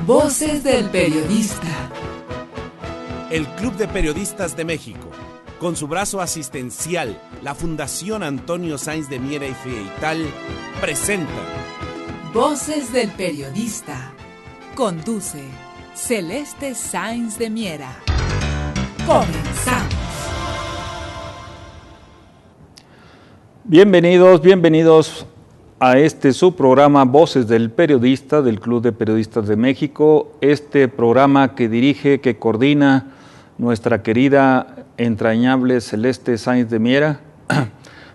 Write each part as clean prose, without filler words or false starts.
Voces del Periodista. El Club de Periodistas de México, con su brazo asistencial, la Fundación Antonio Sáenz de Miera y Feital, presenta Voces del Periodista. Conduce Celeste Sáenz de Miera. Comenzamos. Bienvenidos a este su programa Voces del Periodista del Club de Periodistas de México, este programa que dirige, que coordina nuestra querida, entrañable Celeste Sáenz de Miera.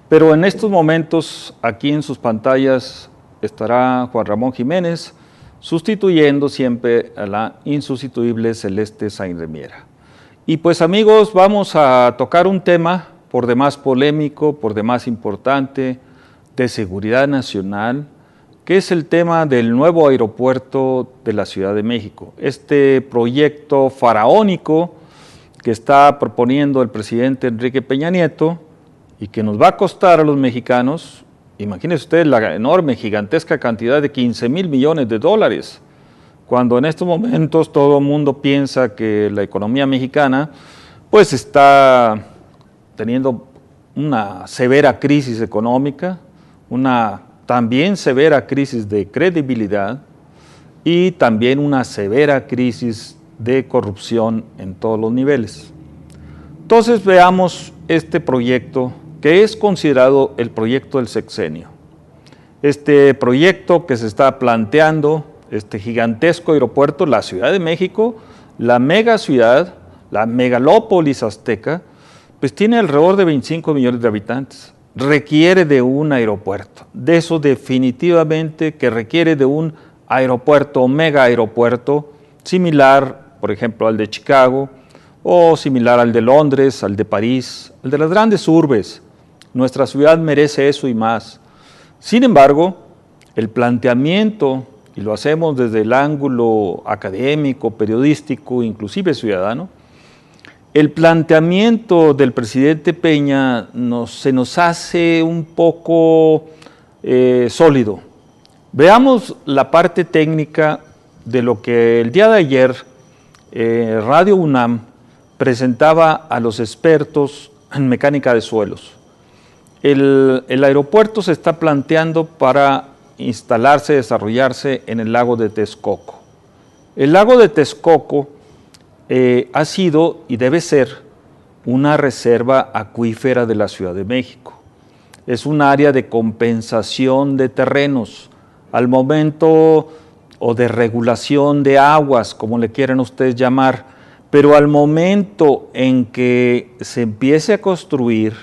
Pero en estos momentos, aquí en sus pantallas, estará Juan Ramón Jiménez, sustituyendo siempre a la insustituible Celeste Sáenz de Miera. Y pues amigos, vamos a tocar un tema por demás polémico, por demás importante, de seguridad nacional, que es el tema del nuevo aeropuerto de la Ciudad de México. Este proyecto faraónico que está proponiendo el presidente Enrique Peña Nieto y que nos va a costar a los mexicanos, imagínense ustedes la enorme, gigantesca cantidad de 15,000 millones de dólares, cuando en estos momentos todo el mundo piensa que la economía mexicana pues está teniendo una severa crisis económica, una también severa crisis de credibilidad y también una severa crisis de corrupción en todos los niveles. Entonces veamos este proyecto que es considerado el proyecto del sexenio. Este proyecto que se está planteando, este gigantesco aeropuerto, la Ciudad de México, la mega ciudad, la megalópolis azteca, pues tiene alrededor de 25 millones de habitantes. Requiere de un aeropuerto, de eso definitivamente que requiere de un aeropuerto, mega aeropuerto, similar, por ejemplo, al de Chicago, o similar al de Londres, al de París, al de las grandes urbes. Nuestra ciudad merece eso y más. Sin embargo, el planteamiento, y lo hacemos desde el ángulo académico, periodístico, inclusive ciudadano, el planteamiento del presidente Peña se nos hace un poco sólido. Veamos la parte técnica de lo que el día de ayer Radio UNAM presentaba a los expertos en mecánica de suelos. El aeropuerto se está planteando para instalarse, desarrollarse en el lago de Texcoco. El lago de Texcoco ha sido y debe ser una reserva acuífera de la Ciudad de México. Es un área de compensación de terrenos, al momento, o de regulación de aguas, como le quieran ustedes llamar, pero al momento en que se empiece a construir,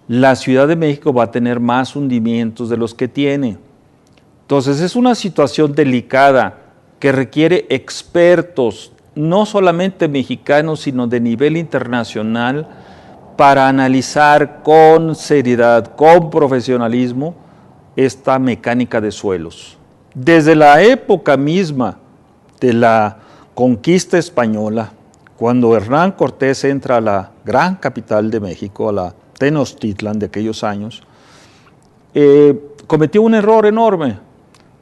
la Ciudad de México va a tener más hundimientos de los que tiene. Entonces es una situación delicada que requiere expertos, no solamente mexicanos, sino de nivel internacional, para analizar con seriedad, con profesionalismo, esta mecánica de suelos. Desde la época misma de la conquista española, cuando Hernán Cortés entra a la gran capital de México, a la Tenochtitlan de aquellos años, cometió un error enorme,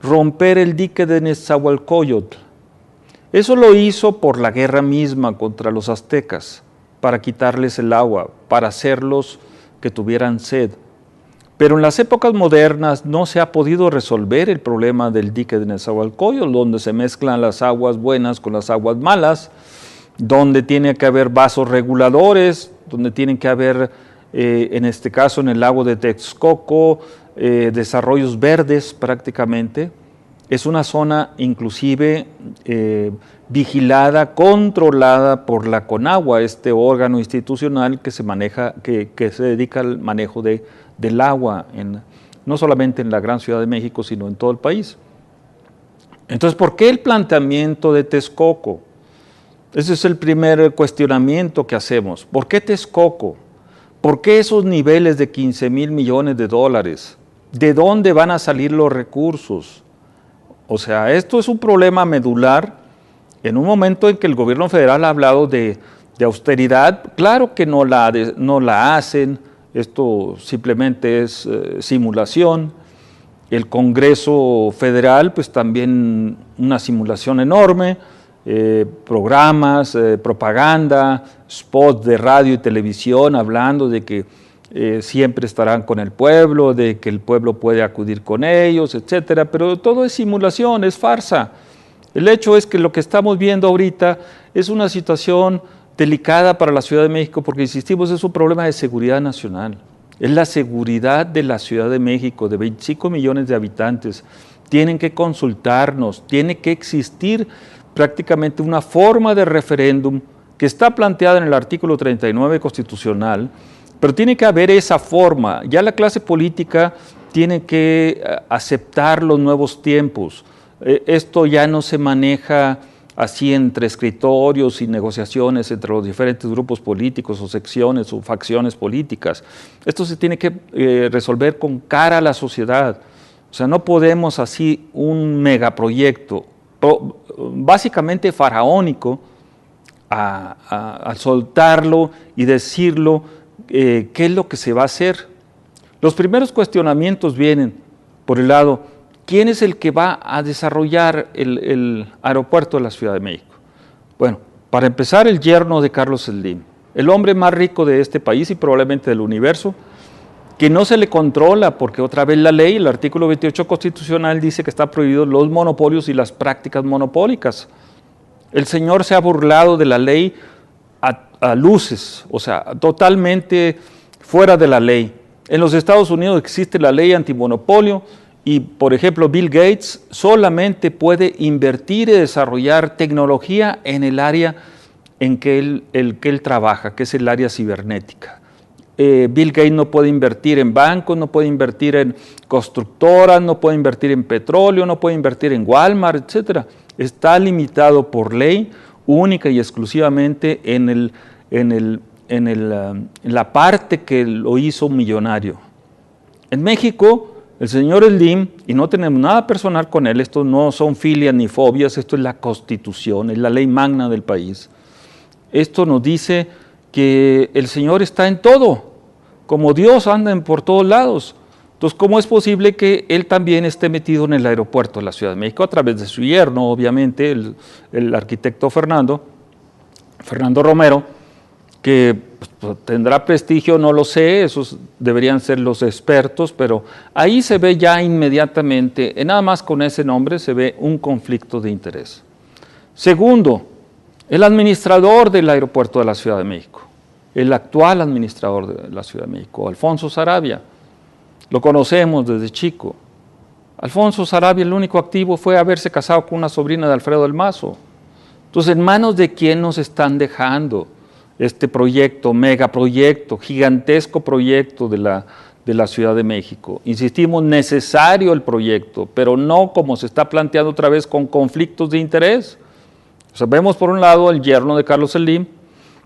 romper el dique de Nezahualcóyotl. Eso lo hizo por la guerra misma contra los aztecas, para quitarles el agua, para hacerlos que tuvieran sed. Pero en las épocas modernas no se ha podido resolver el problema del dique de Nezahualcóyotl, donde se mezclan las aguas buenas con las aguas malas, donde tiene que haber vasos reguladores, donde tienen que haber, en este caso en el lago de Texcoco, desarrollos verdes prácticamente. Es una zona inclusive vigilada, controlada por la CONAGUA, este órgano institucional que se maneja, que se dedica al manejo del agua, no solamente en la gran Ciudad de México, sino en todo el país. Entonces, ¿por qué el planteamiento de Texcoco? Ese es el primer cuestionamiento que hacemos. ¿Por qué Texcoco? ¿Por qué esos niveles de 15,000 millones de dólares? ¿De dónde van a salir los recursos? O sea, esto es un problema medular en un momento en que el gobierno federal ha hablado de austeridad. Claro que no la hacen, esto simplemente es simulación. El Congreso Federal, pues también una simulación enorme, programas, propaganda, spots de radio y televisión hablando de que siempre estarán con el pueblo, de que el pueblo puede acudir con ellos, etcétera, pero todo es simulación, es farsa. El hecho es que lo que estamos viendo ahorita es una situación delicada para la Ciudad de México porque, insistimos, es un problema de seguridad nacional. Es la seguridad de la Ciudad de México, de 25 millones de habitantes. Tienen que consultarnos, tiene que existir prácticamente una forma de referéndum que está planteada en el artículo 39 constitucional, pero tiene que haber esa forma. Ya la clase política tiene que aceptar los nuevos tiempos. Esto ya no se maneja así entre escritorios y negociaciones entre los diferentes grupos políticos o secciones o facciones políticas. Esto se tiene que resolver con cara a la sociedad. O sea, no podemos así un megaproyecto, básicamente faraónico, a soltarlo y decirlo qué es lo que se va a hacer. Los primeros cuestionamientos vienen por el lado, ¿quién es el que va a desarrollar el aeropuerto de la Ciudad de México? Bueno, para empezar, el yerno de Carlos Slim, el hombre más rico de este país y probablemente del universo, que no se le controla porque otra vez la ley, el artículo 28 constitucional dice que está prohibido los monopolios y las prácticas monopólicas. El señor se ha burlado de la ley a luces, o sea, totalmente fuera de la ley. En los Estados Unidos existe la ley antimonopolio y, por ejemplo, Bill Gates solamente puede invertir y desarrollar tecnología en el área en que él trabaja, que es el área cibernética. Bill Gates no puede invertir en bancos, no puede invertir en constructoras, no puede invertir en petróleo, no puede invertir en Walmart, etc. Está limitado por ley única y exclusivamente en la parte que lo hizo millonario. En México, el señor Slim, y no tenemos nada personal con él, esto no son filias ni fobias, esto es la Constitución, es la ley magna del país. Esto nos dice que el señor está en todo, como Dios anda por todos lados. Entonces, ¿cómo es posible que él también esté metido en el aeropuerto de la Ciudad de México? A través de su yerno, obviamente, el arquitecto Fernando Romero, que pues, tendrá prestigio, no lo sé, esos deberían ser los expertos, pero ahí se ve ya inmediatamente, nada más con ese nombre, se ve un conflicto de interés. Segundo, el administrador del aeropuerto de la Ciudad de México, el actual administrador de la Ciudad de México, Alfonso Sarabia, lo conocemos desde chico. Alfonso Sarabia, el único activo fue haberse casado con una sobrina de Alfredo del Mazo. Entonces, ¿en manos de quién nos están dejando este proyecto, megaproyecto, gigantesco proyecto de la Ciudad de México? Insistimos, necesario el proyecto, pero no como se está planteando otra vez con conflictos de interés. O sea, vemos por un lado el yerno de Carlos Slim,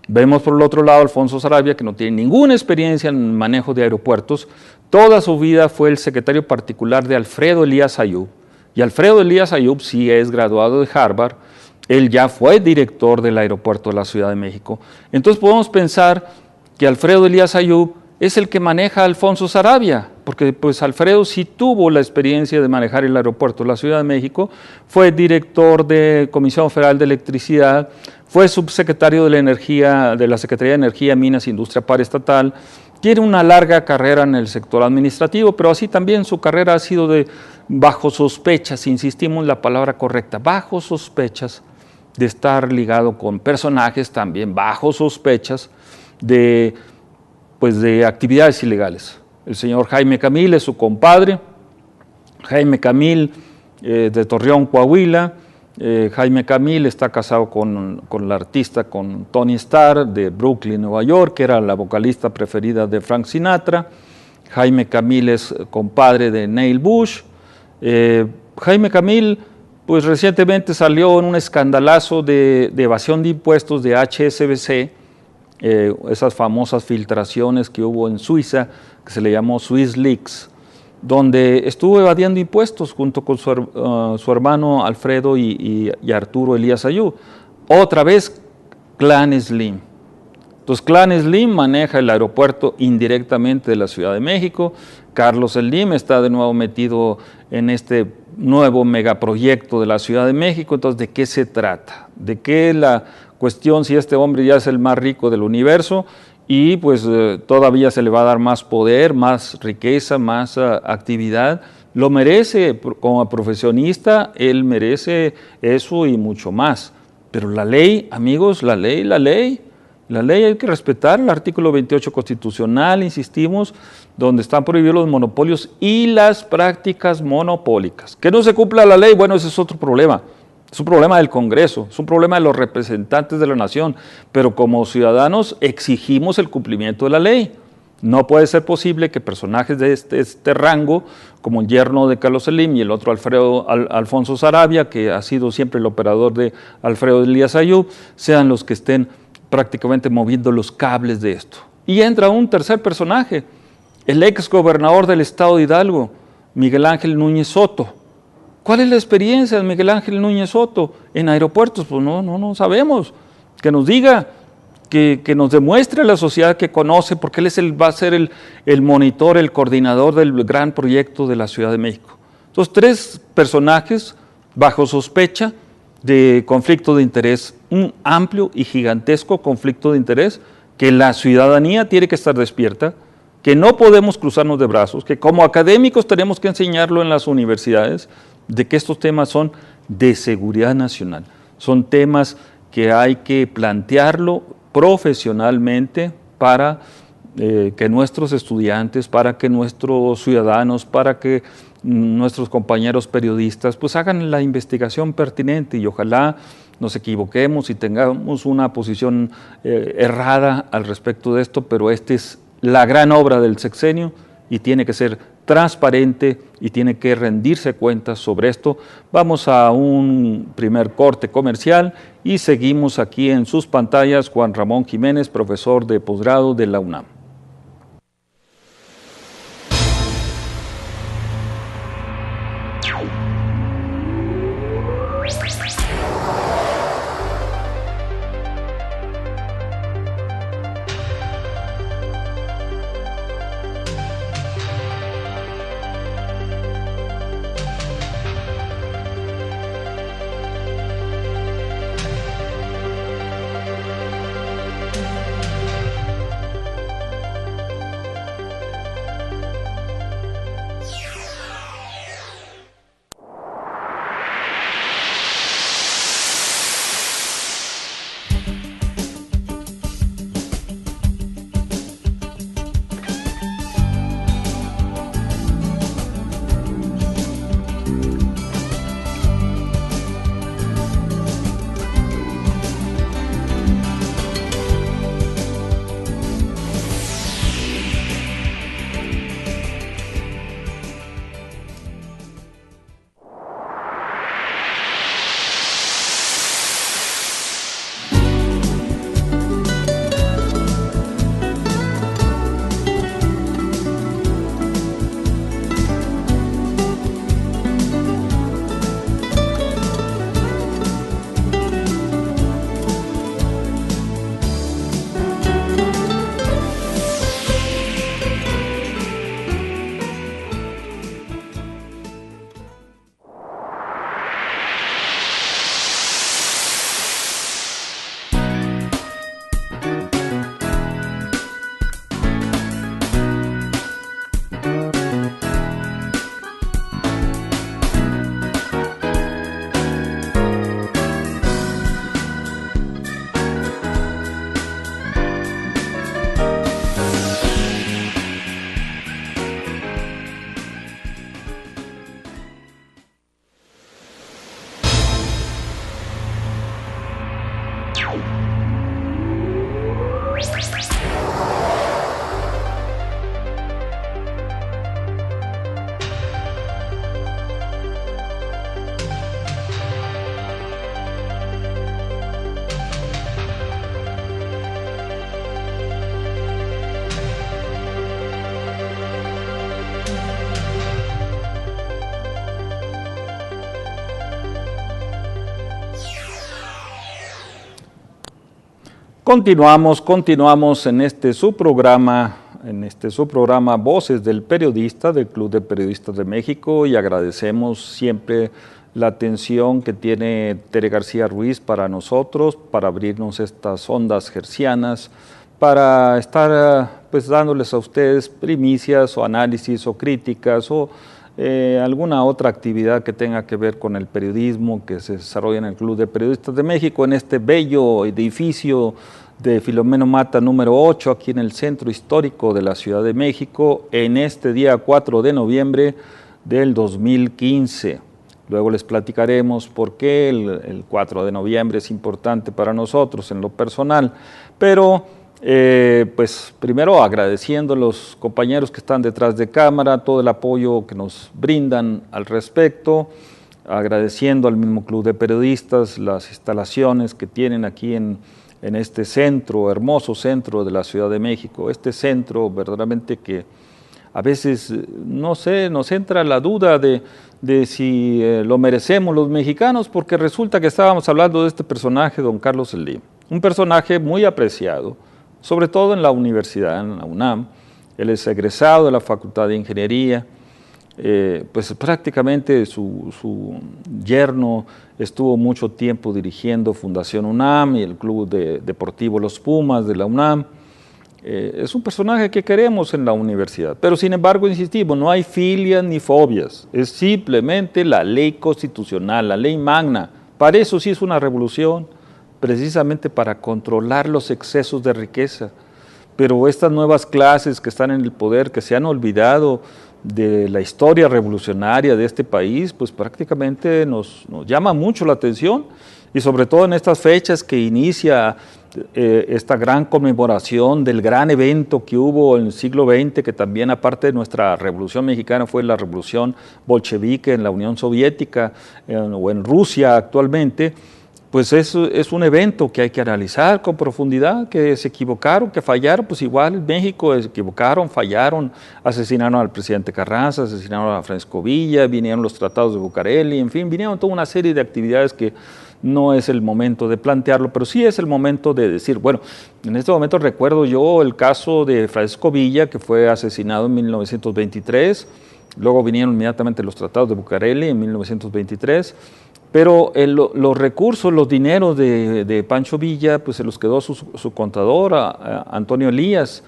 vemos por el otro lado Alfonso Sarabia, que no tiene ninguna experiencia en el manejo de aeropuertos. Toda su vida fue el secretario particular de Alfredo Elías Ayub. Y Alfredo Elías Ayub sí es graduado de Harvard. Él ya fue director del aeropuerto de la Ciudad de México. Entonces podemos pensar que Alfredo Elías Ayub es el que maneja a Alfonso Sarabia, porque pues Alfredo sí tuvo la experiencia de manejar el aeropuerto de la Ciudad de México, fue director de Comisión Federal de Electricidad, fue subsecretario de la Energía, de la Secretaría de Energía, Minas e Industria Paraestatal, tiene una larga carrera en el sector administrativo, pero así también su carrera ha sido bajo sospechas, insistimos en la palabra correcta, bajo sospechas de estar ligado con personajes también bajo sospechas de actividades ilegales. El señor Jaime Camil es su compadre, Jaime Camil de Torreón, Coahuila. Jaime Camil está casado con la artista, con Toni Starr de Brooklyn, Nueva York, que era la vocalista preferida de Frank Sinatra. Jaime Camil es compadre de Neil Bush. Jaime Camil pues recientemente salió en un escandalazo de evasión de impuestos de HSBC, esas famosas filtraciones que hubo en Suiza, que se le llamó Swiss Leaks, donde estuvo evadiendo impuestos junto con su hermano Alfredo y Arturo Elías Ayub. Otra vez, clan Slim. Entonces, Clan Slim maneja el aeropuerto indirectamente de la Ciudad de México. Carlos Slim está de nuevo metido en este nuevo megaproyecto de la Ciudad de México. Entonces, ¿de qué se trata? ¿De qué la cuestión si este hombre ya es el más rico del universo y pues todavía se le va a dar más poder, más riqueza, más actividad? Lo merece como profesionista, él merece eso y mucho más. Pero la ley, amigos, la ley hay que respetar el artículo 28 constitucional, insistimos, donde están prohibidos los monopolios y las prácticas monopólicas. Que no se cumpla la ley, bueno, ese es otro problema. Es un problema del Congreso, es un problema de los representantes de la nación, pero como ciudadanos exigimos el cumplimiento de la ley. No puede ser posible que personajes de este rango, como el yerno de Carlos Slim y el otro Alfonso Sarabia, que ha sido siempre el operador de Alfredo Elías Ayub, sean los que estén prácticamente moviendo los cables de esto. Y entra un tercer personaje, el ex gobernador del estado de Hidalgo, Miguel Ángel Núñez Soto. ¿Cuál es la experiencia de Miguel Ángel Núñez Soto en aeropuertos? Pues no sabemos. Que nos diga, que nos demuestre a la sociedad que conoce, porque él va a ser el monitor, el coordinador del gran proyecto de la Ciudad de México. Entonces, tres personajes bajo sospecha de conflicto de interés, un amplio y gigantesco conflicto de interés que la ciudadanía tiene que estar despierta, que no podemos cruzarnos de brazos, que como académicos tenemos que enseñarlo en las universidades, de que estos temas son de seguridad nacional, son temas que hay que plantearlo profesionalmente para que nuestros estudiantes, para que nuestros ciudadanos, para que nuestros compañeros periodistas pues hagan la investigación pertinente y ojalá nos equivoquemos y tengamos una posición errada al respecto de esto, pero esta es la gran obra del sexenio y tiene que ser transparente y tiene que rendirse cuentas sobre esto. Vamos a un primer corte comercial y seguimos aquí en sus pantallas Juan Ramón Jiménez, profesor de posgrado de la UNAM. Continuamos en este su programa Voces del Periodista, del Club de Periodistas de México, y agradecemos siempre la atención que tiene Tere García Ruiz para nosotros, para abrirnos estas ondas hertzianas, para estar pues dándoles a ustedes primicias o análisis o críticas o alguna otra actividad que tenga que ver con el periodismo que se desarrolla en el Club de Periodistas de México, en este bello edificio de Filomeno Mata número 8, aquí en el centro histórico de la Ciudad de México, en este día 4 de noviembre del 2015. Luego les platicaremos por qué el 4 de noviembre es importante para nosotros en lo personal, pero pues primero agradeciendo a los compañeros que están detrás de cámara, todo el apoyo que nos brindan al respecto, agradeciendo al mismo Club de Periodistas las instalaciones que tienen aquí en este centro, hermoso centro de la Ciudad de México, este centro verdaderamente que a veces, no sé, nos entra la duda de si lo merecemos los mexicanos, porque resulta que estábamos hablando de este personaje, don Carlos Slim, un personaje muy apreciado, sobre todo en la universidad, en la UNAM. Él es egresado de la Facultad de Ingeniería, pues prácticamente su yerno estuvo mucho tiempo dirigiendo Fundación UNAM y el Club Deportivo Los Pumas de la UNAM. Es un personaje que queremos en la universidad, pero sin embargo, insistimos, no hay filias ni fobias, es simplemente la ley constitucional, la ley magna. Para eso sí es una revolución, precisamente para controlar los excesos de riqueza. Pero estas nuevas clases que están en el poder, que se han olvidado de la historia revolucionaria de este país, pues prácticamente nos llama mucho la atención, y sobre todo en estas fechas que inicia esta gran conmemoración del gran evento que hubo en el siglo XX, que también aparte de nuestra Revolución Mexicana fue la Revolución Bolchevique en la Unión Soviética o en Rusia actualmente. Pues es un evento que hay que analizar con profundidad, que se equivocaron, que fallaron, pues igual en México se equivocaron, fallaron, asesinaron al presidente Carranza, asesinaron a Francisco Villa, vinieron los tratados de Bucareli, en fin, vinieron toda una serie de actividades que no es el momento de plantearlo, pero sí es el momento de decir, bueno, en este momento recuerdo yo el caso de Francisco Villa, que fue asesinado en 1923, luego vinieron inmediatamente los tratados de Bucareli en 1923, pero los recursos, los dineros de Pancho Villa, pues se los quedó su contador, Antonio Elías.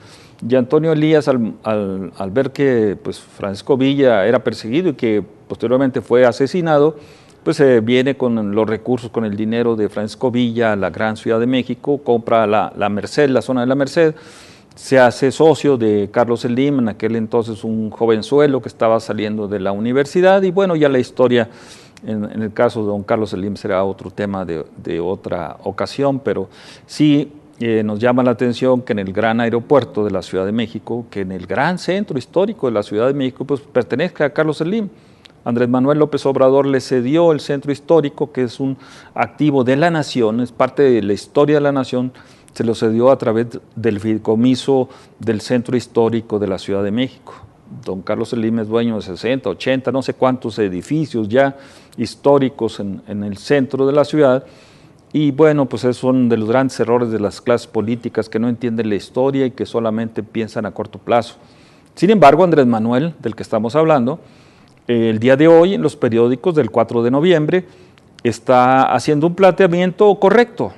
Y Antonio Elías, al ver que pues, Francisco Villa era perseguido y que posteriormente fue asesinado, pues viene con los recursos, con el dinero de Francisco Villa a la gran Ciudad de México, compra la Merced, la zona de la Merced, se hace socio de Carlos Slim, en aquel entonces un jovenzuelo que estaba saliendo de la universidad, y bueno, ya la historia en el caso de don Carlos Slim será otro tema de otra ocasión, pero sí nos llama la atención que en el gran aeropuerto de la Ciudad de México, que en el gran centro histórico de la Ciudad de México, pues pertenezca a Carlos Slim. Andrés Manuel López Obrador le cedió el centro histórico, que es un activo de la nación, es parte de la historia de la nación, se lo cedió a través del fideicomiso del centro histórico de la Ciudad de México. Don Carlos Slim es dueño de 60, 80, no sé cuántos edificios ya históricos en el centro de la ciudad, y bueno, pues esos son de los grandes errores de las clases políticas que no entienden la historia y que solamente piensan a corto plazo. Sin embargo, Andrés Manuel, del que estamos hablando, el día de hoy en los periódicos del 4 de noviembre está haciendo un planteamiento correcto,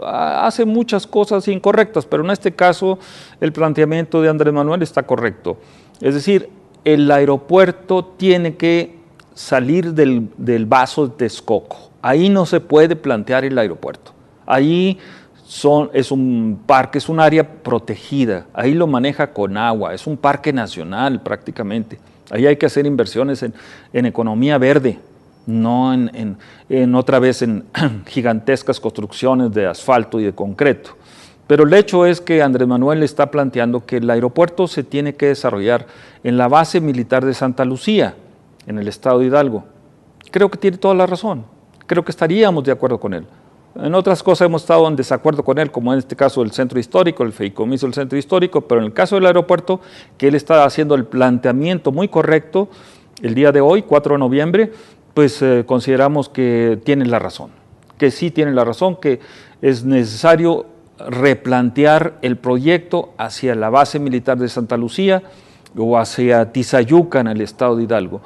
hace muchas cosas incorrectas, pero en este caso el planteamiento de Andrés Manuel está correcto. Es decir, el aeropuerto tiene que salir del vaso de Texcoco. Ahí no se puede plantear el aeropuerto. Ahí es un parque, es un área protegida. Ahí lo maneja Conagua, es un parque nacional prácticamente. Ahí hay que hacer inversiones en economía verde, no en otra vez en gigantescas construcciones de asfalto y de concreto. Pero el hecho es que Andrés Manuel está planteando que el aeropuerto se tiene que desarrollar en la base militar de Santa Lucía, en el estado de Hidalgo. Creo que tiene toda la razón, creo que estaríamos de acuerdo con él. En otras cosas hemos estado en desacuerdo con él, como en este caso del centro histórico, el fideicomiso del centro histórico, pero en el caso del aeropuerto, que él está haciendo el planteamiento muy correcto, el día de hoy, 4 de noviembre, pues consideramos que tiene la razón, que sí tiene la razón, que es necesario replantear el proyecto hacia la base militar de Santa Lucía o hacia Tizayuca en el estado de Hidalgo.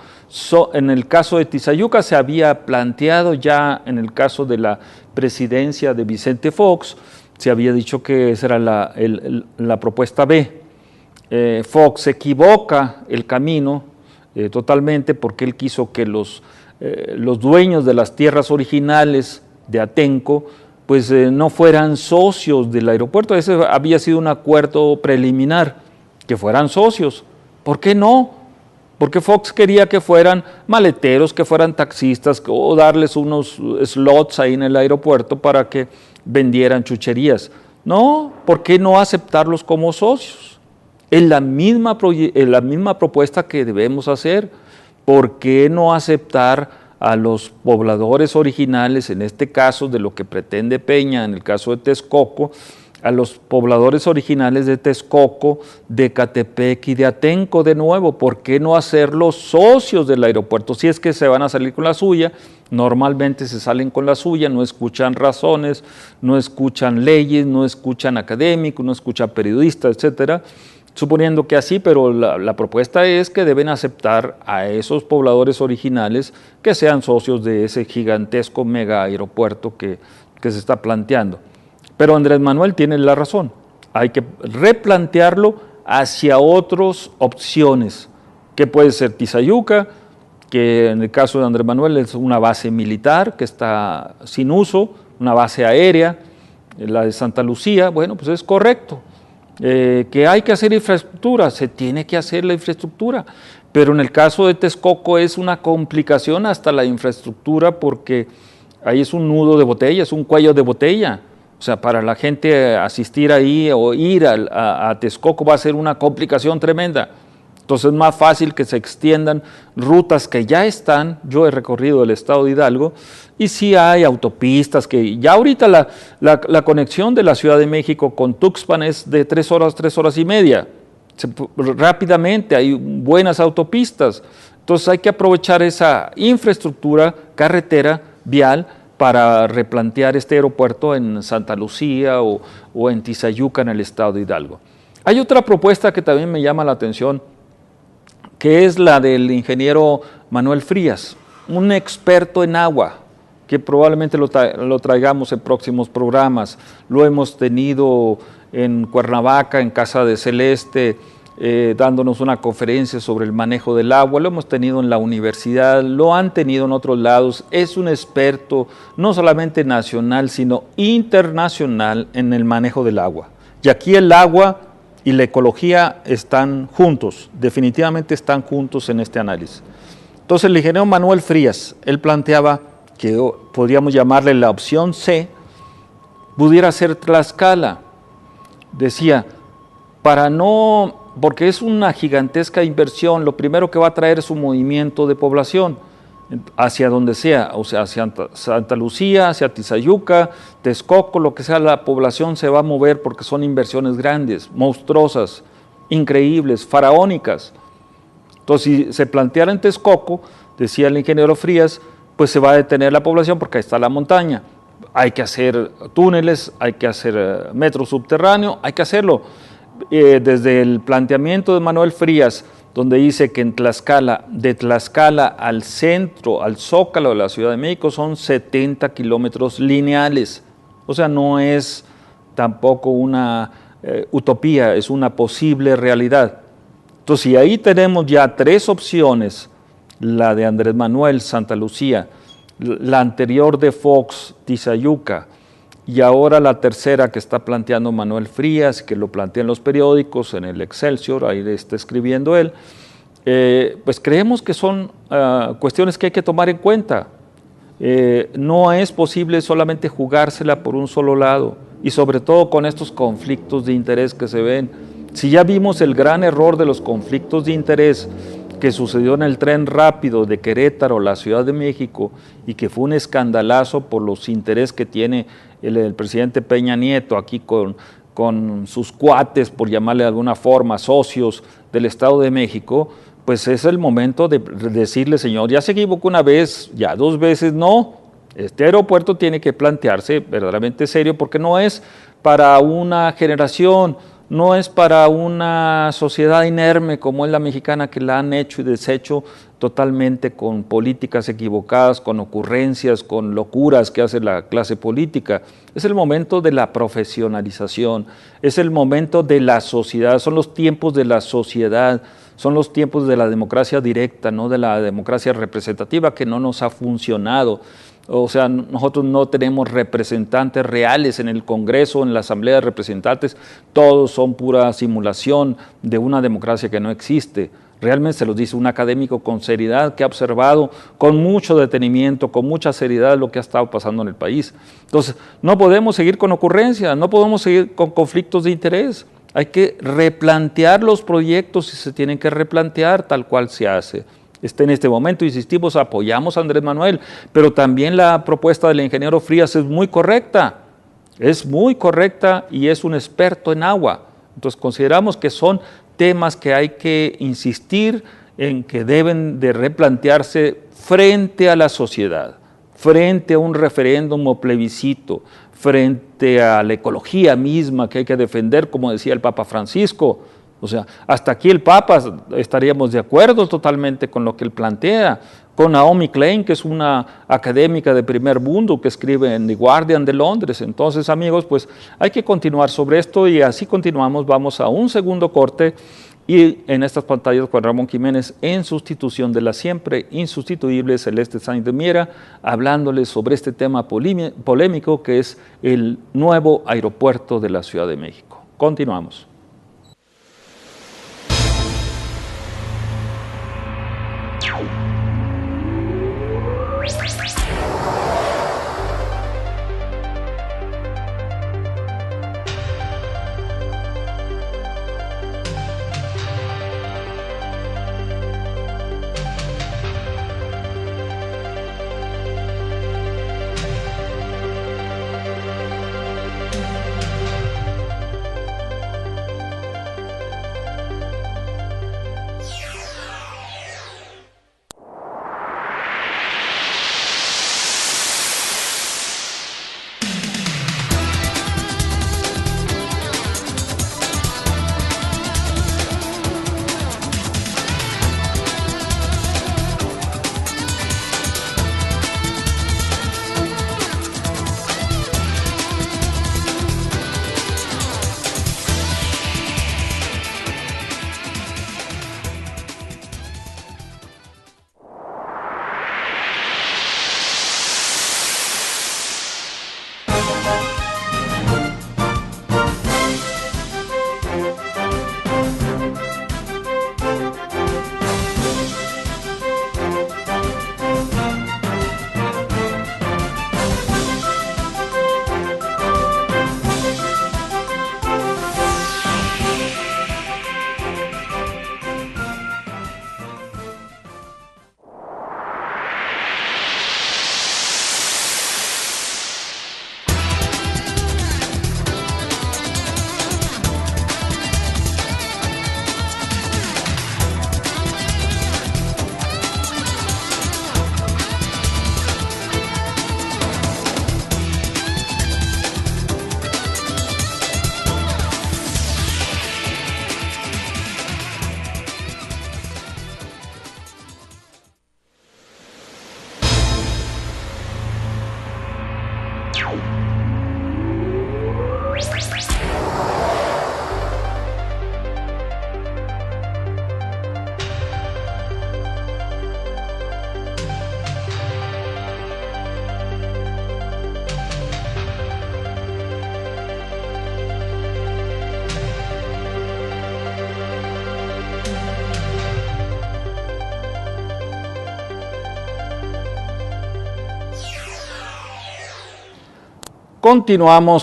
En el caso de Tizayuca se había planteado ya en el caso de la presidencia de Vicente Fox, se había dicho que esa era la propuesta B. Fox equivoca el camino totalmente porque él quiso que los dueños de las tierras originales de Atenco pues no fueran socios del aeropuerto. Ese había sido un acuerdo preliminar, que fueran socios. ¿Por qué no? Porque Fox quería que fueran maleteros, que fueran taxistas o darles unos slots ahí en el aeropuerto para que vendieran chucherías. No, ¿por qué no aceptarlos como socios? Es la misma propuesta que debemos hacer. ¿Por qué no aceptar a los pobladores originales, en este caso de lo que pretende Peña, en el caso de Texcoco, a los pobladores originales de Texcoco, de Catepec y de Atenco de nuevo? ¿Por qué no hacerlos socios del aeropuerto? Si es que se van a salir con la suya, normalmente se salen con la suya, no escuchan razones, no escuchan leyes, no escuchan académicos, no escuchan periodistas, etcétera. Suponiendo que así, pero la propuesta es que deben aceptar a esos pobladores originales que sean socios de ese gigantesco mega aeropuerto que se está planteando. Pero Andrés Manuel tiene la razón, hay que replantearlo hacia otras opciones, que puede ser Tizayuca, que en el caso de Andrés Manuel es una base militar que está sin uso, una base aérea, la de Santa Lucía, bueno, pues es correcto. Que hay que hacer infraestructura, se tiene que hacer la infraestructura, pero en el caso de Texcoco es una complicación hasta la infraestructura porque ahí es un nudo de botella, es un cuello de botella. O sea, para la gente asistir ahí o ir a Texcoco va a ser una complicación tremenda. Entonces es más fácil que se extiendan rutas que ya están. Yo he recorrido el estado de Hidalgo y sí hay autopistas que ya ahorita la conexión de la Ciudad de México con Tuxpan es de 3 horas y media. Rápidamente hay buenas autopistas. Entonces hay que aprovechar esa infraestructura carretera vial para replantear este aeropuerto en Santa Lucía o en Tizayuca en el estado de Hidalgo. Hay otra propuesta que también me llama la atención, que es la del ingeniero Manuel Frías, un experto en agua, que probablemente lo traigamos en próximos programas. Lo hemos tenido en Cuernavaca, en Casa de Celeste, dándonos una conferencia sobre el manejo del agua, lo hemos tenido en la universidad, lo han tenido en otros lados. Es un experto no solamente nacional, sino internacional en el manejo del agua. Y aquí el agua y la ecología están juntos, definitivamente están juntos en este análisis. Entonces el ingeniero Manuel Frías, él planteaba que podríamos llamarle la opción C, pudiera ser Tlaxcala. Decía, porque es una gigantesca inversión, lo primero que va a traer es un movimiento de población hacia donde sea, o sea, hacia Santa Lucía, hacia Tizayuca, Texcoco, lo que sea, la población se va a mover porque son inversiones grandes, monstruosas, increíbles, faraónicas. Entonces, si se planteara en Texcoco, decía el ingeniero Frías, pues se va a detener la población porque ahí está la montaña. Hay que hacer túneles, hay que hacer metro subterráneo, hay que hacerlo. Desde el planteamiento de Manuel Frías, donde dice que en Tlaxcala, de Tlaxcala al centro, al Zócalo de la Ciudad de México, son 70 kilómetros lineales. O sea, no es tampoco una utopía, es una posible realidad. Entonces, si ahí tenemos ya 3 opciones, la de Andrés Manuel, Santa Lucía, la anterior de Fox, Tizayuca, y ahora la tercera que está planteando Manuel Frías, que lo plantea en los periódicos, en el Excelsior, ahí le está escribiendo él, pues creemos que son cuestiones que hay que tomar en cuenta. No es posible solamente jugársela por un solo lado, y sobre todo con estos conflictos de interés que se ven. Si ya vimos el gran error de los conflictos de interés que sucedió en el tren rápido de Querétaro a la Ciudad de México y que fue un escandalazo por los intereses que tiene el presidente Peña Nieto aquí con sus cuates, por llamarle de alguna forma, socios del Estado de México, pues es el momento de decirle, señor, ya se equivocó una vez, ya 2 veces no. Este aeropuerto tiene que plantearse verdaderamente serio porque no es para una generación, no es para una sociedad inerme como es la mexicana, que la han hecho y deshecho totalmente con políticas equivocadas, con ocurrencias, con locuras que hace la clase política. Es el momento de la profesionalización, es el momento de la sociedad, son los tiempos de la sociedad, son los tiempos de la democracia directa, no de la democracia representativa, que no nos ha funcionado. O sea, nosotros no tenemos representantes reales en el Congreso, en la Asamblea de Representantes, todos son pura simulación de una democracia que no existe. Realmente se los dice un académico con seriedad que ha observado con mucho detenimiento, con mucha seriedad lo que ha estado pasando en el país. Entonces, no podemos seguir con ocurrencias, no podemos seguir con conflictos de interés. Hay que replantear los proyectos y se tienen que replantear tal cual se hace. En este momento, insistimos, apoyamos a Andrés Manuel, pero también la propuesta del ingeniero Frías es muy correcta y es un experto en agua. Entonces consideramos que son temas que hay que insistir en que deben de replantearse frente a la sociedad, frente a un referéndum o plebiscito, frente a la ecología misma que hay que defender, como decía el Papa Francisco. O sea, hasta aquí el Papa estaríamos de acuerdo totalmente con lo que él plantea, con Naomi Klein, que es una académica de primer mundo que escribe en The Guardian de Londres. Entonces, amigos, pues hay que continuar sobre esto y así continuamos. Vamos a un segundo corte y en estas pantallas Juan Ramón Jiménez en sustitución de la siempre insustituible Celeste Sáenz de Miera, hablándoles sobre este tema polémico que es el nuevo aeropuerto de la Ciudad de México. Continuamos.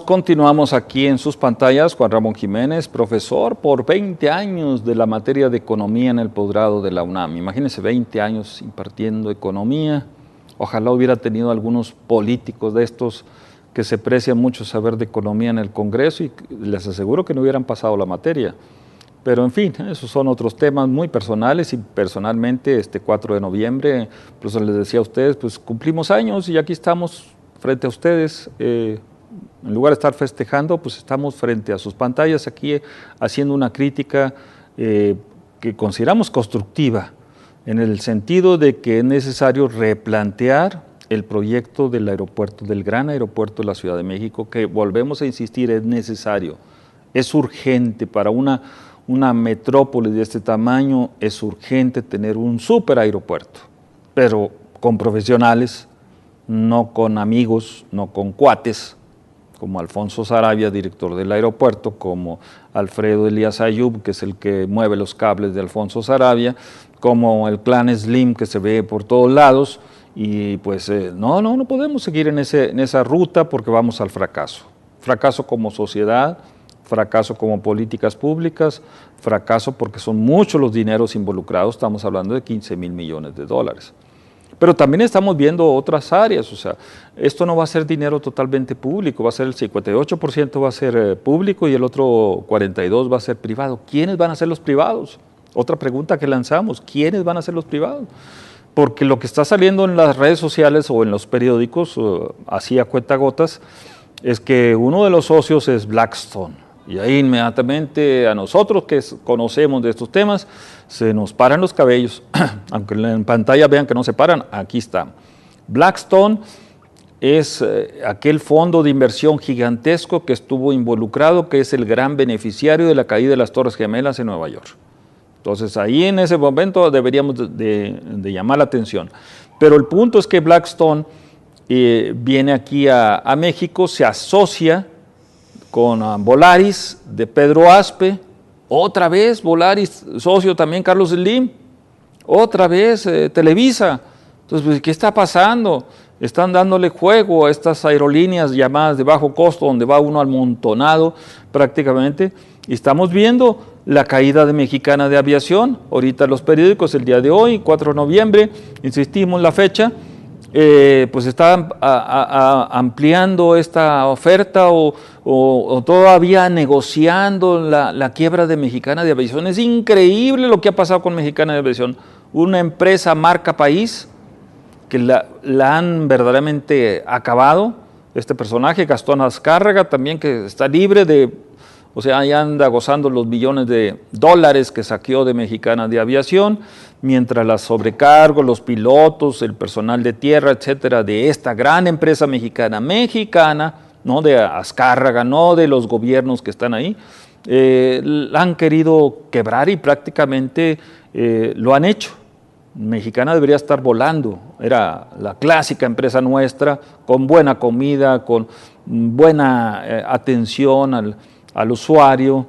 Continuamos aquí en sus pantallas. Juan Ramón Jiménez, profesor por 20 años de la materia de economía en el posgrado de la UNAM. Imagínense 20 años impartiendo economía. Ojalá hubiera tenido algunos políticos de estos que se precian mucho saber de economía en el Congreso y les aseguro que no hubieran pasado la materia. Pero en fin, esos son otros temas muy personales y personalmente este 4 de noviembre, por eso les decía a ustedes, pues cumplimos años y aquí estamos frente a ustedes En lugar de estar festejando, pues estamos frente a sus pantallas aquí haciendo una crítica que consideramos constructiva, en el sentido de que es necesario replantear el proyecto del aeropuerto, del gran aeropuerto de la Ciudad de México, que volvemos a insistir, es necesario, es urgente para una metrópoli de este tamaño, es urgente tener un super aeropuerto, pero con profesionales, no con amigos, no con cuates, como Alfonso Sarabia, director del aeropuerto, como Alfredo Elías Ayub, que es el que mueve los cables de Alfonso Sarabia, como el clan Slim, que se ve por todos lados, y pues no podemos seguir en esa ruta porque vamos al fracaso. Fracaso como sociedad, fracaso como políticas públicas, fracaso porque son muchos los dineros involucrados, estamos hablando de 15,000 millones de dólares. Pero también estamos viendo otras áreas, o sea, esto no va a ser dinero totalmente público, va a ser el 58% va a ser público y el otro 42% va a ser privado. ¿Quiénes van a ser los privados? Otra pregunta que lanzamos, ¿quiénes van a ser los privados? Porque lo que está saliendo en las redes sociales o en los periódicos, así a cuentagotas, es que uno de los socios es Blackstone. Y ahí inmediatamente a nosotros que conocemos de estos temas, se nos paran los cabellos, aunque en pantalla vean que no se paran, aquí está. Blackstone es aquel fondo de inversión gigantesco que estuvo involucrado, que es el gran beneficiario de la caída de las Torres Gemelas en Nueva York. Entonces ahí en ese momento deberíamos de llamar la atención. Pero el punto es que Blackstone viene aquí a México, se asocia con Volaris de Pedro Aspe, otra vez Volaris, socio también Carlos Slim, otra vez Televisa. Entonces, pues, ¿qué está pasando? Están dándole juego a estas aerolíneas llamadas de bajo costo, donde va uno amontonado prácticamente, y estamos viendo la caída de Mexicana de Aviación. Ahorita los periódicos, el día de hoy, 4 de noviembre, insistimos la fecha, pues está ampliando esta oferta o todavía negociando la quiebra de Mexicana de Aviación. Es increíble lo que ha pasado con Mexicana de Aviación, una empresa marca país que la han verdaderamente acabado. Este personaje, Gastón Azcárraga, también que está libre o sea, ahí anda gozando los millones de dólares que saqueó de Mexicana de Aviación, mientras las sobrecargos, los pilotos, el personal de tierra, etcétera, de esta gran empresa mexicana, no de Azcárraga, no de los gobiernos que están ahí, la han querido quebrar y prácticamente lo han hecho. Mexicana debería estar volando, era la clásica empresa nuestra, con buena comida, con buena atención al usuario.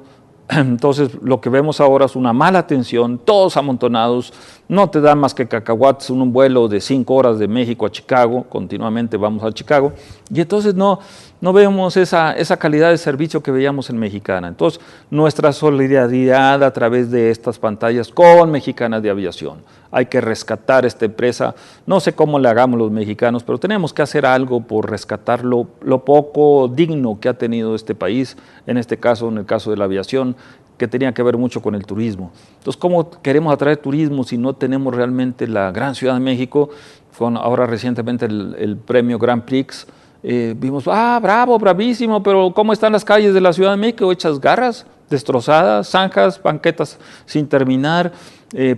Entonces lo que vemos ahora es una mala atención, todos amontonados, no te dan más que cacahuates, un vuelo de 5 horas de México a Chicago, continuamente vamos a Chicago, y entonces no vemos esa calidad de servicio que veíamos en Mexicana. Entonces nuestra solidaridad a través de estas pantallas con Mexicana de Aviación. Hay que rescatar esta empresa, no sé cómo le hagamos los mexicanos, pero tenemos que hacer algo por rescatar lo poco digno que ha tenido este país, en el caso de la aviación, que tenía que ver mucho con el turismo. Entonces, ¿cómo queremos atraer turismo si no tenemos realmente la gran Ciudad de México? Con ahora recientemente el premio Grand Prix, vimos, bravo, bravísimo, pero ¿cómo están las calles de la Ciudad de México? Hechas garras, destrozadas, zanjas, banquetas sin terminar,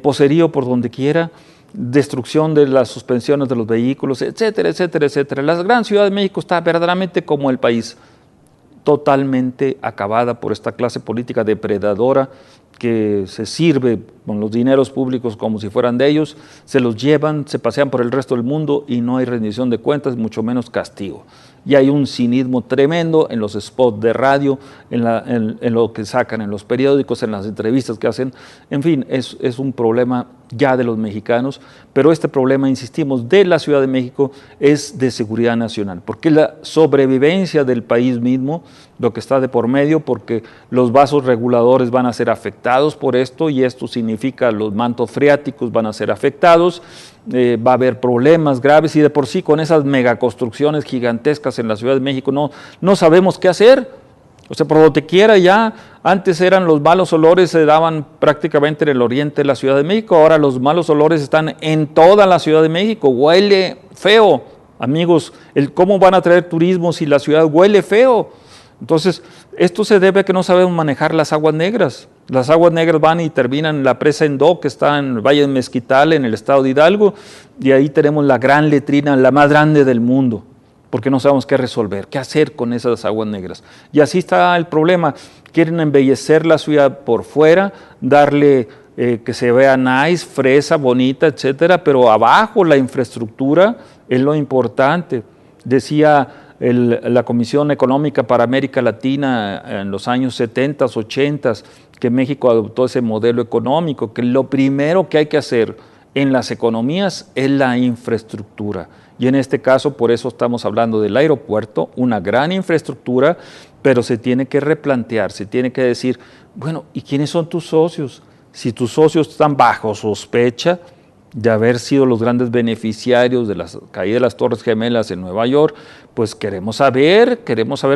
poserío por donde quiera, destrucción de las suspensiones de los vehículos, etcétera, etcétera, etcétera. La gran Ciudad de México está verdaderamente como el país, totalmente acabada por esta clase política depredadora que se sirve con los dineros públicos como si fueran de ellos, se los llevan, se pasean por el resto del mundo y no hay rendición de cuentas, mucho menos castigo. Y hay un cinismo tremendo en los spots de radio, en lo que sacan en los periódicos, en las entrevistas que hacen. En fin, es un problema ya de los mexicanos, pero este problema, insistimos, de la Ciudad de México es de seguridad nacional, porque la sobrevivencia del país mismo, lo que está de por medio, porque los vasos reguladores van a ser afectados por esto, y esto significa los mantos freáticos van a ser afectados, va a haber problemas graves, y de por sí con esas megaconstrucciones gigantescas en la Ciudad de México no sabemos qué hacer. O sea, por donde quiera ya, antes eran los malos olores, se daban prácticamente en el oriente de la Ciudad de México, ahora los malos olores están en toda la Ciudad de México, huele feo Amigos, ¿cómo van a traer turismo si la ciudad huele feo? Entonces, esto se debe a que no sabemos manejar las aguas negras. Las aguas negras van y terminan en la presa Endó, que está en el Valle de Mezquital, en el estado de Hidalgo, y ahí tenemos la gran letrina, la más grande del mundo, porque no sabemos qué resolver, qué hacer con esas aguas negras. Y así está el problema. Quieren embellecer la ciudad por fuera, darle que se vea nice, fresa, bonita, etcétera, pero abajo la infraestructura es lo importante. Decía la Comisión Económica para América Latina en los años 70, 80, que México adoptó ese modelo económico, que lo primero que hay que hacer en las economías es la infraestructura. Y en este caso, por eso estamos hablando del aeropuerto, una gran infraestructura, pero se tiene que replantear, se tiene que decir, bueno, ¿y quiénes son tus socios? Si tus socios están bajo sospecha de haber sido los grandes beneficiarios de la caída de las Torres Gemelas en Nueva York, pues queremos saber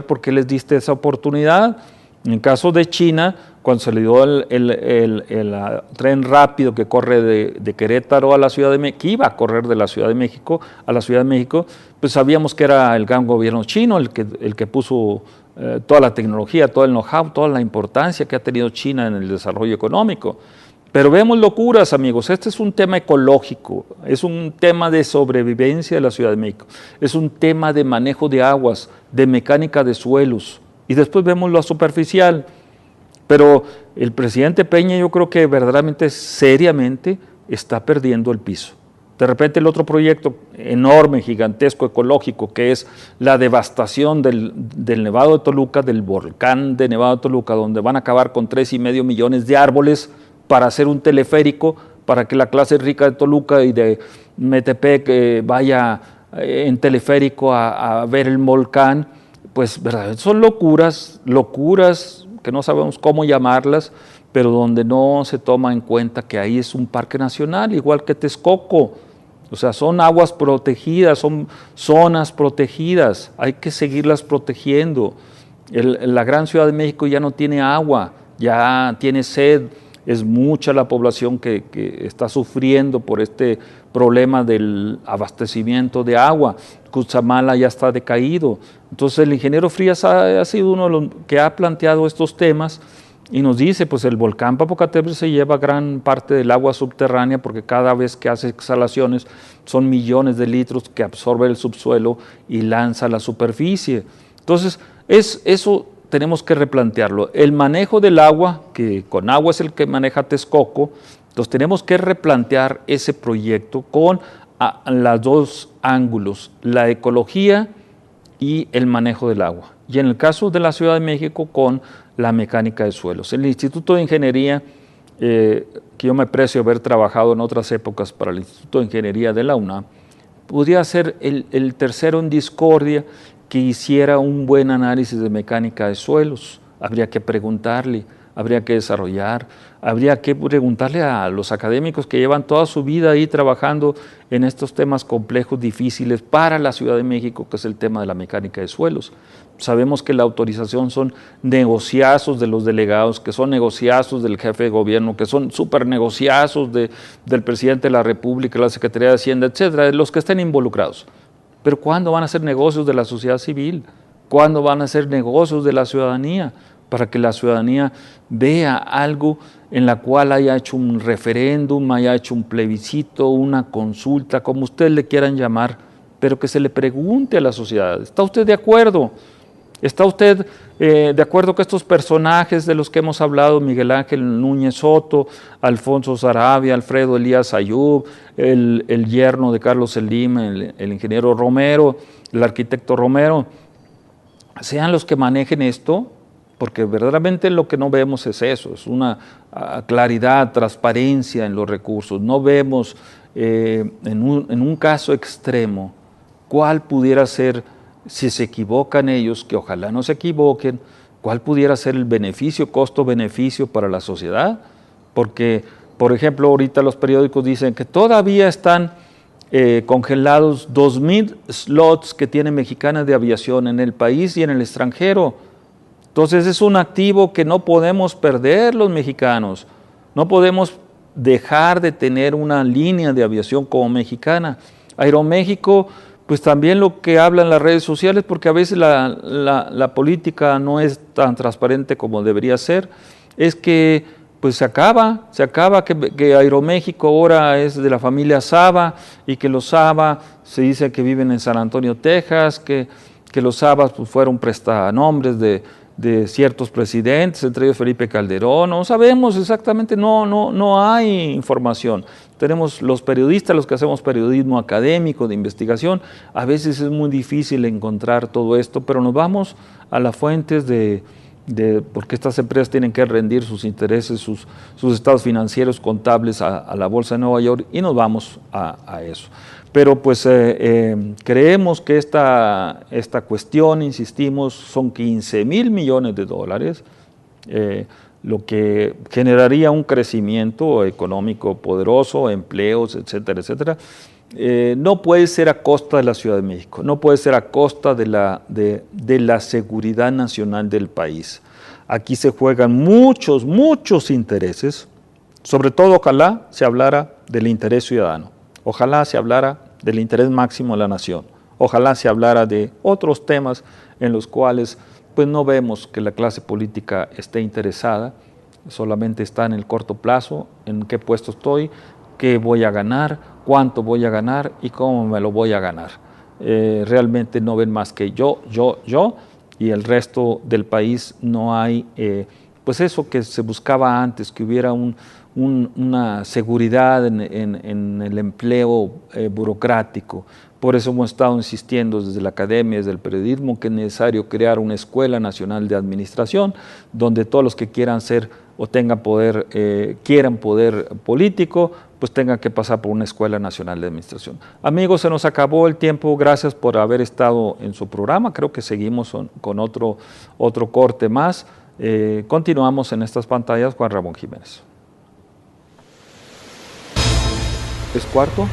por qué les diste esa oportunidad. En el caso de China, cuando se le dio el tren rápido que corre de Querétaro a la Ciudad de México, que iba a correr de la Ciudad de México a la Ciudad de México, pues sabíamos que era el gran gobierno chino el que puso toda la tecnología, todo el know-how, toda la importancia que ha tenido China en el desarrollo económico. Pero vemos locuras, amigos. Este es un tema ecológico, es un tema de sobrevivencia de la Ciudad de México, es un tema de manejo de aguas, de mecánica de suelos, y después vemos lo superficial. Pero el presidente Peña, yo creo que verdaderamente, seriamente, está perdiendo el piso. De repente el otro proyecto enorme, gigantesco, ecológico, que es la devastación del Nevado de Toluca, del volcán de Nevado de Toluca, donde van a acabar con 3,5 millones de árboles para hacer un teleférico, para que la clase rica de Toluca y de Metepec vaya en teleférico a ver el volcán. Pues verdaderamente son locuras que no sabemos cómo llamarlas, pero donde no se toma en cuenta que ahí es un parque nacional, igual que Texcoco. O sea, son aguas protegidas, son zonas protegidas, hay que seguirlas protegiendo. La gran Ciudad de México ya no tiene agua, ya tiene sed, es mucha la población que está sufriendo por este problema del abastecimiento de agua. Cutzamala ya está decaído. Entonces el ingeniero Frías ha sido uno de los que ha planteado estos temas y nos dice, pues el volcán Popocatépetl se lleva gran parte del agua subterránea porque cada vez que hace exhalaciones son millones de litros que absorbe el subsuelo y lanza a la superficie. Entonces eso tenemos que replantearlo. El manejo del agua, que con agua es el que maneja Texcoco, entonces tenemos que replantear ese proyecto con los dos ángulos, la ecología y el manejo del agua. Y en el caso de la Ciudad de México, con la mecánica de suelos. El Instituto de Ingeniería, que yo me aprecio haber trabajado en otras épocas para el Instituto de Ingeniería de la UNAM, podría ser el tercero en discordia que hiciera un buen análisis de mecánica de suelos. Habría que preguntarle, habría que desarrollar, habría que preguntarle a los académicos que llevan toda su vida ahí trabajando en estos temas complejos, difíciles para la Ciudad de México, que es el tema de la mecánica de suelos. Sabemos que la autorización son negociazos de los delegados, que son negociazos del jefe de gobierno, que son súper negociazos del presidente de la República, la Secretaría de Hacienda, etcétera, de los que estén involucrados. Pero ¿cuándo van a ser negocios de la sociedad civil? ¿Cuándo van a ser negocios de la ciudadanía? Para que la ciudadanía vea algo en la cual haya hecho un referéndum, haya hecho un plebiscito, una consulta, como ustedes le quieran llamar, pero que se le pregunte a la sociedad, ¿está usted de acuerdo? ¿Está usted de acuerdo que estos personajes de los que hemos hablado, Miguel Ángel Núñez Soto, Alfonso Sarabia, Alfredo Elías Ayub, el yerno de Carlos Slim, el ingeniero Romero, el arquitecto Romero, sean los que manejen esto? Porque verdaderamente lo que no vemos es eso, es una claridad, transparencia en los recursos. No vemos en un caso extremo cuál pudiera ser, si se equivocan ellos, que ojalá no se equivoquen, cuál pudiera ser el beneficio, costo-beneficio para la sociedad. Porque, por ejemplo, ahorita los periódicos dicen que todavía están congelados 2,000 slots que tiene Mexicana de Aviación en el país y en el extranjero. Entonces es un activo que no podemos perder los mexicanos, no podemos dejar de tener una línea de aviación como Mexicana. Aeroméxico pues también lo que hablan las redes sociales, porque a veces la política no es tan transparente como debería ser, es que pues se acaba que Aeroméxico ahora es de la familia Saba y que los Saba se dice que viven en San Antonio, Texas, que los Sabas pues, fueron prestanombres de ciertos presidentes, entre ellos Felipe Calderón. No sabemos exactamente, no hay información. Tenemos los periodistas, los que hacemos periodismo académico, de investigación, a veces es muy difícil encontrar todo esto, pero nos vamos a las fuentes porque estas empresas tienen que rendir sus intereses, sus estados financieros contables a la Bolsa de Nueva York, y nos vamos a eso. Pero pues creemos que esta cuestión, insistimos, son 15,000 millones de dólares, lo que generaría un crecimiento económico poderoso, empleos, etcétera, etcétera. No puede ser a costa de la Ciudad de México, no puede ser a costa de la seguridad nacional del país. Aquí se juegan muchos intereses, sobre todo ojalá se hablara del interés ciudadano, ojalá se hablara del interés máximo de la nación, ojalá se hablara de otros temas en los cuales pues no vemos que la clase política esté interesada, solamente está en el corto plazo, en qué puesto estoy, qué voy a ganar, cuánto voy a ganar y cómo me lo voy a ganar. Realmente no ven más que yo, y el resto del país no hay, pues eso que se buscaba antes, que hubiera una seguridad en el empleo burocrático. Por eso hemos estado insistiendo desde la academia, desde el periodismo, que es necesario crear una Escuela Nacional de Administración, donde todos los que quieran ser o tengan poder, quieran poder político, pues tengan que pasar por una Escuela Nacional de Administración. Amigos, se nos acabó el tiempo, gracias por haber estado en su programa, creo que seguimos con otro corte más. Continuamos en estas pantallas, Juan Ramón Jiménez. ¿Es cuarto?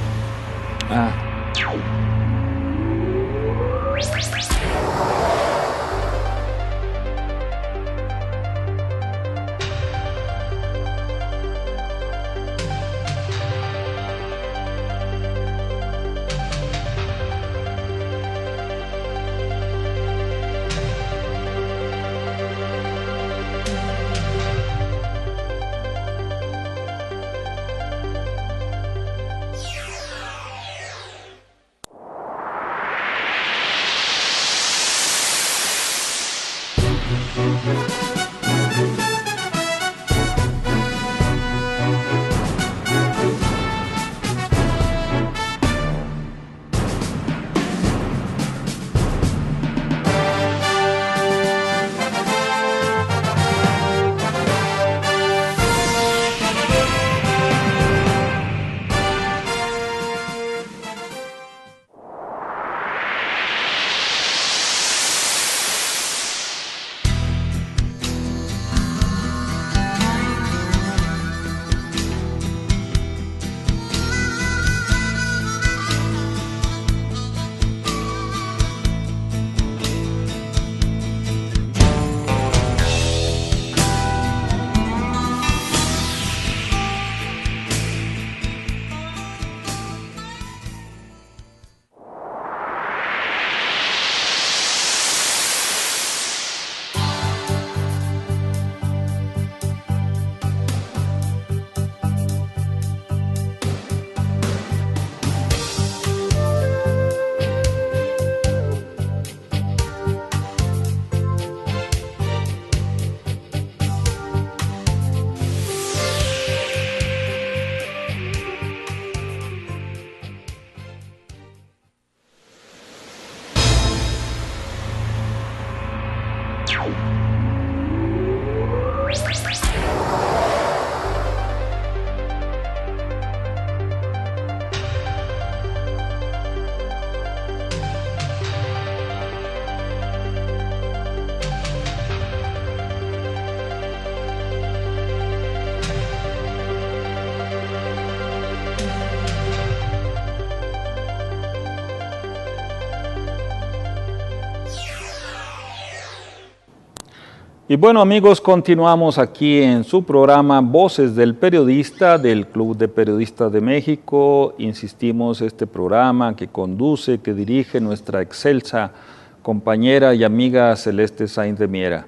Y bueno, amigos, continuamos aquí en su programa Voces del Periodista del Club de Periodistas de México. Insistimos, este programa que conduce, que dirige nuestra excelsa compañera y amiga Celeste Sainz de Miera.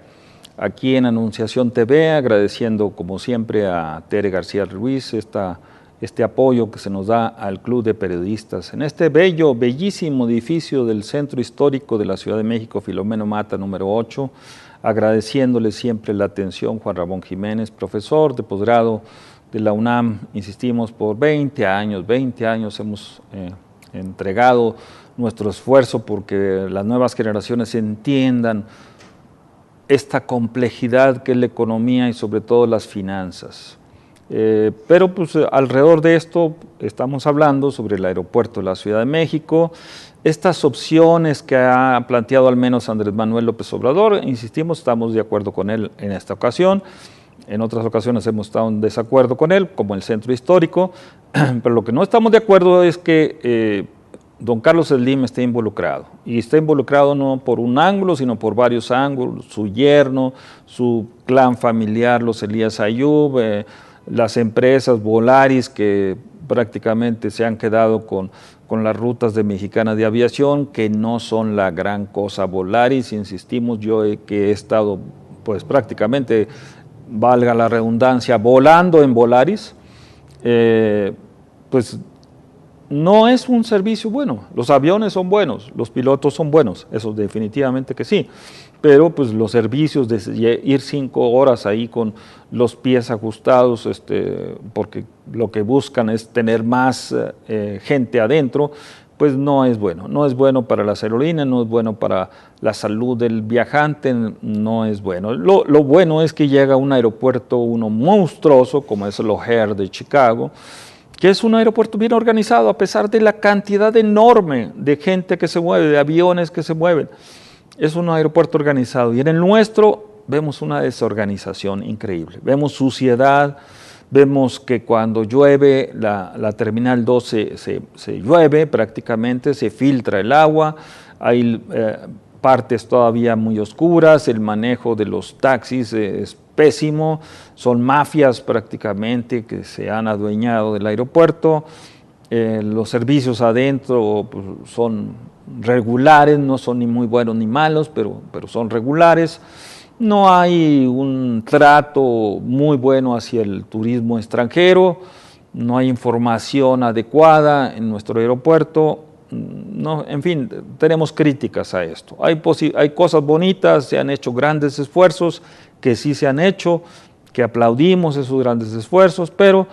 Aquí en Anunciación TV, agradeciendo como siempre a Tere García Ruiz este apoyo que se nos da al Club de Periodistas en este bellísimo edificio del Centro Histórico de la Ciudad de México, Filomeno Mata, número 8, agradeciéndole siempre la atención Juan Ramón Jiménez, profesor de posgrado de la UNAM, insistimos, por 20 años hemos entregado nuestro esfuerzo porque las nuevas generaciones entiendan esta complejidad que es la economía y sobre todo las finanzas. Pero pues alrededor de esto estamos hablando sobre el aeropuerto de la Ciudad de México, estas opciones que ha planteado al menos Andrés Manuel López Obrador, insistimos, estamos de acuerdo con él en esta ocasión, en otras ocasiones hemos estado en desacuerdo con él, como el centro histórico, pero lo que no estamos de acuerdo es que don Carlos Slim esté involucrado, y está involucrado no por un ángulo, sino por varios ángulos, su yerno, su clan familiar, los Elías Ayub, las empresas Volaris que prácticamente se han quedado con las rutas de Mexicana de Aviación, que no son la gran cosa. Volaris, insistimos, yo que he estado pues prácticamente, valga la redundancia, volando en Volaris, pues no es un servicio bueno. Los aviones son buenos, los pilotos son buenos, eso definitivamente que sí, pero pues los servicios de ir 5 horas ahí con los pies ajustados, porque lo que buscan es tener más gente adentro, pues no es bueno para las aerolíneas, no es bueno para la salud del viajante, no es bueno. Lo bueno es que llega a un aeropuerto, uno monstruoso, como es el O'Hare de Chicago, que es un aeropuerto bien organizado, a pesar de la cantidad enorme de gente que se mueve, de aviones que se mueven. Es un aeropuerto organizado, y en el nuestro vemos una desorganización increíble, vemos suciedad, vemos que cuando llueve la Terminal 2 se llueve prácticamente, se filtra el agua, hay partes todavía muy oscuras, el manejo de los taxis es pésimo, son mafias prácticamente que se han adueñado del aeropuerto, los servicios adentro pues, son regulares, no son ni muy buenos ni malos, pero son regulares. No hay un trato muy bueno hacia el turismo extranjero, no hay información adecuada en nuestro aeropuerto, no, en fin, tenemos críticas a esto. Hay cosas bonitas, se han hecho grandes esfuerzos, que sí se han hecho, que aplaudimos esos grandes esfuerzos, pero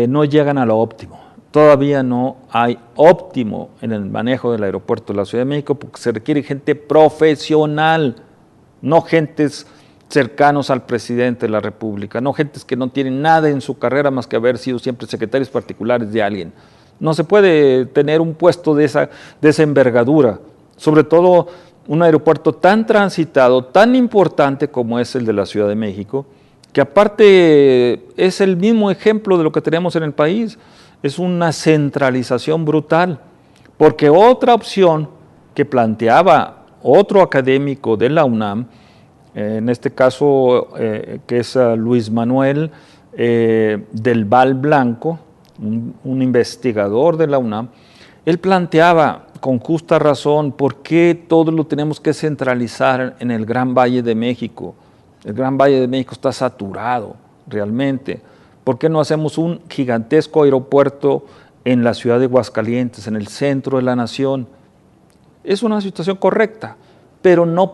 no llegan a lo óptimo. Todavía no hay óptimo en el manejo del aeropuerto de la Ciudad de México porque se requiere gente profesional, no gentes cercanos al presidente de la República, no gentes que no tienen nada en su carrera más que haber sido siempre secretarios particulares de alguien. No se puede tener un puesto de esa envergadura, sobre todo un aeropuerto tan transitado, tan importante como es el de la Ciudad de México, que aparte es el mismo ejemplo de lo que tenemos en el país. Es una centralización brutal, porque otra opción que planteaba otro académico de la UNAM, en este caso que es Luis Manuel del Val Blanco, un investigador de la UNAM, él planteaba con justa razón por qué todo lo tenemos que centralizar en el Gran Valle de México. El Gran Valle de México está saturado realmente. ¿Por qué no hacemos un gigantesco aeropuerto en la ciudad de Aguascalientes, en el centro de la nación? Es una situación correcta, pero no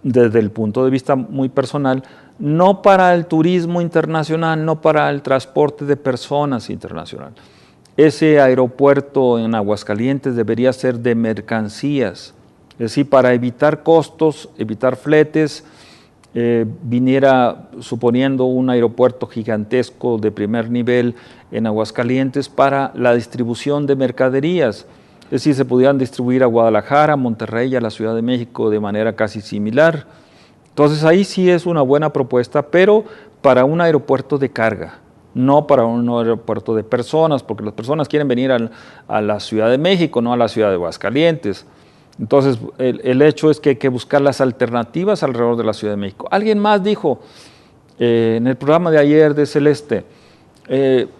desde el punto de vista muy personal, no para el turismo internacional, no para el transporte de personas internacional. Ese aeropuerto en Aguascalientes debería ser de mercancías, es decir, para evitar costos, evitar fletes, viniera suponiendo un aeropuerto gigantesco de primer nivel en Aguascalientes para la distribución de mercaderías. Es decir, se pudieran distribuir a Guadalajara, a Monterrey y a la Ciudad de México de manera casi similar. Entonces ahí sí es una buena propuesta, pero para un aeropuerto de carga, no para un aeropuerto de personas, porque las personas quieren venir a la Ciudad de México, no a la Ciudad de Aguascalientes. Entonces, el hecho es que hay que buscar las alternativas alrededor de la Ciudad de México. Alguien más dijo en el programa de ayer de Celeste,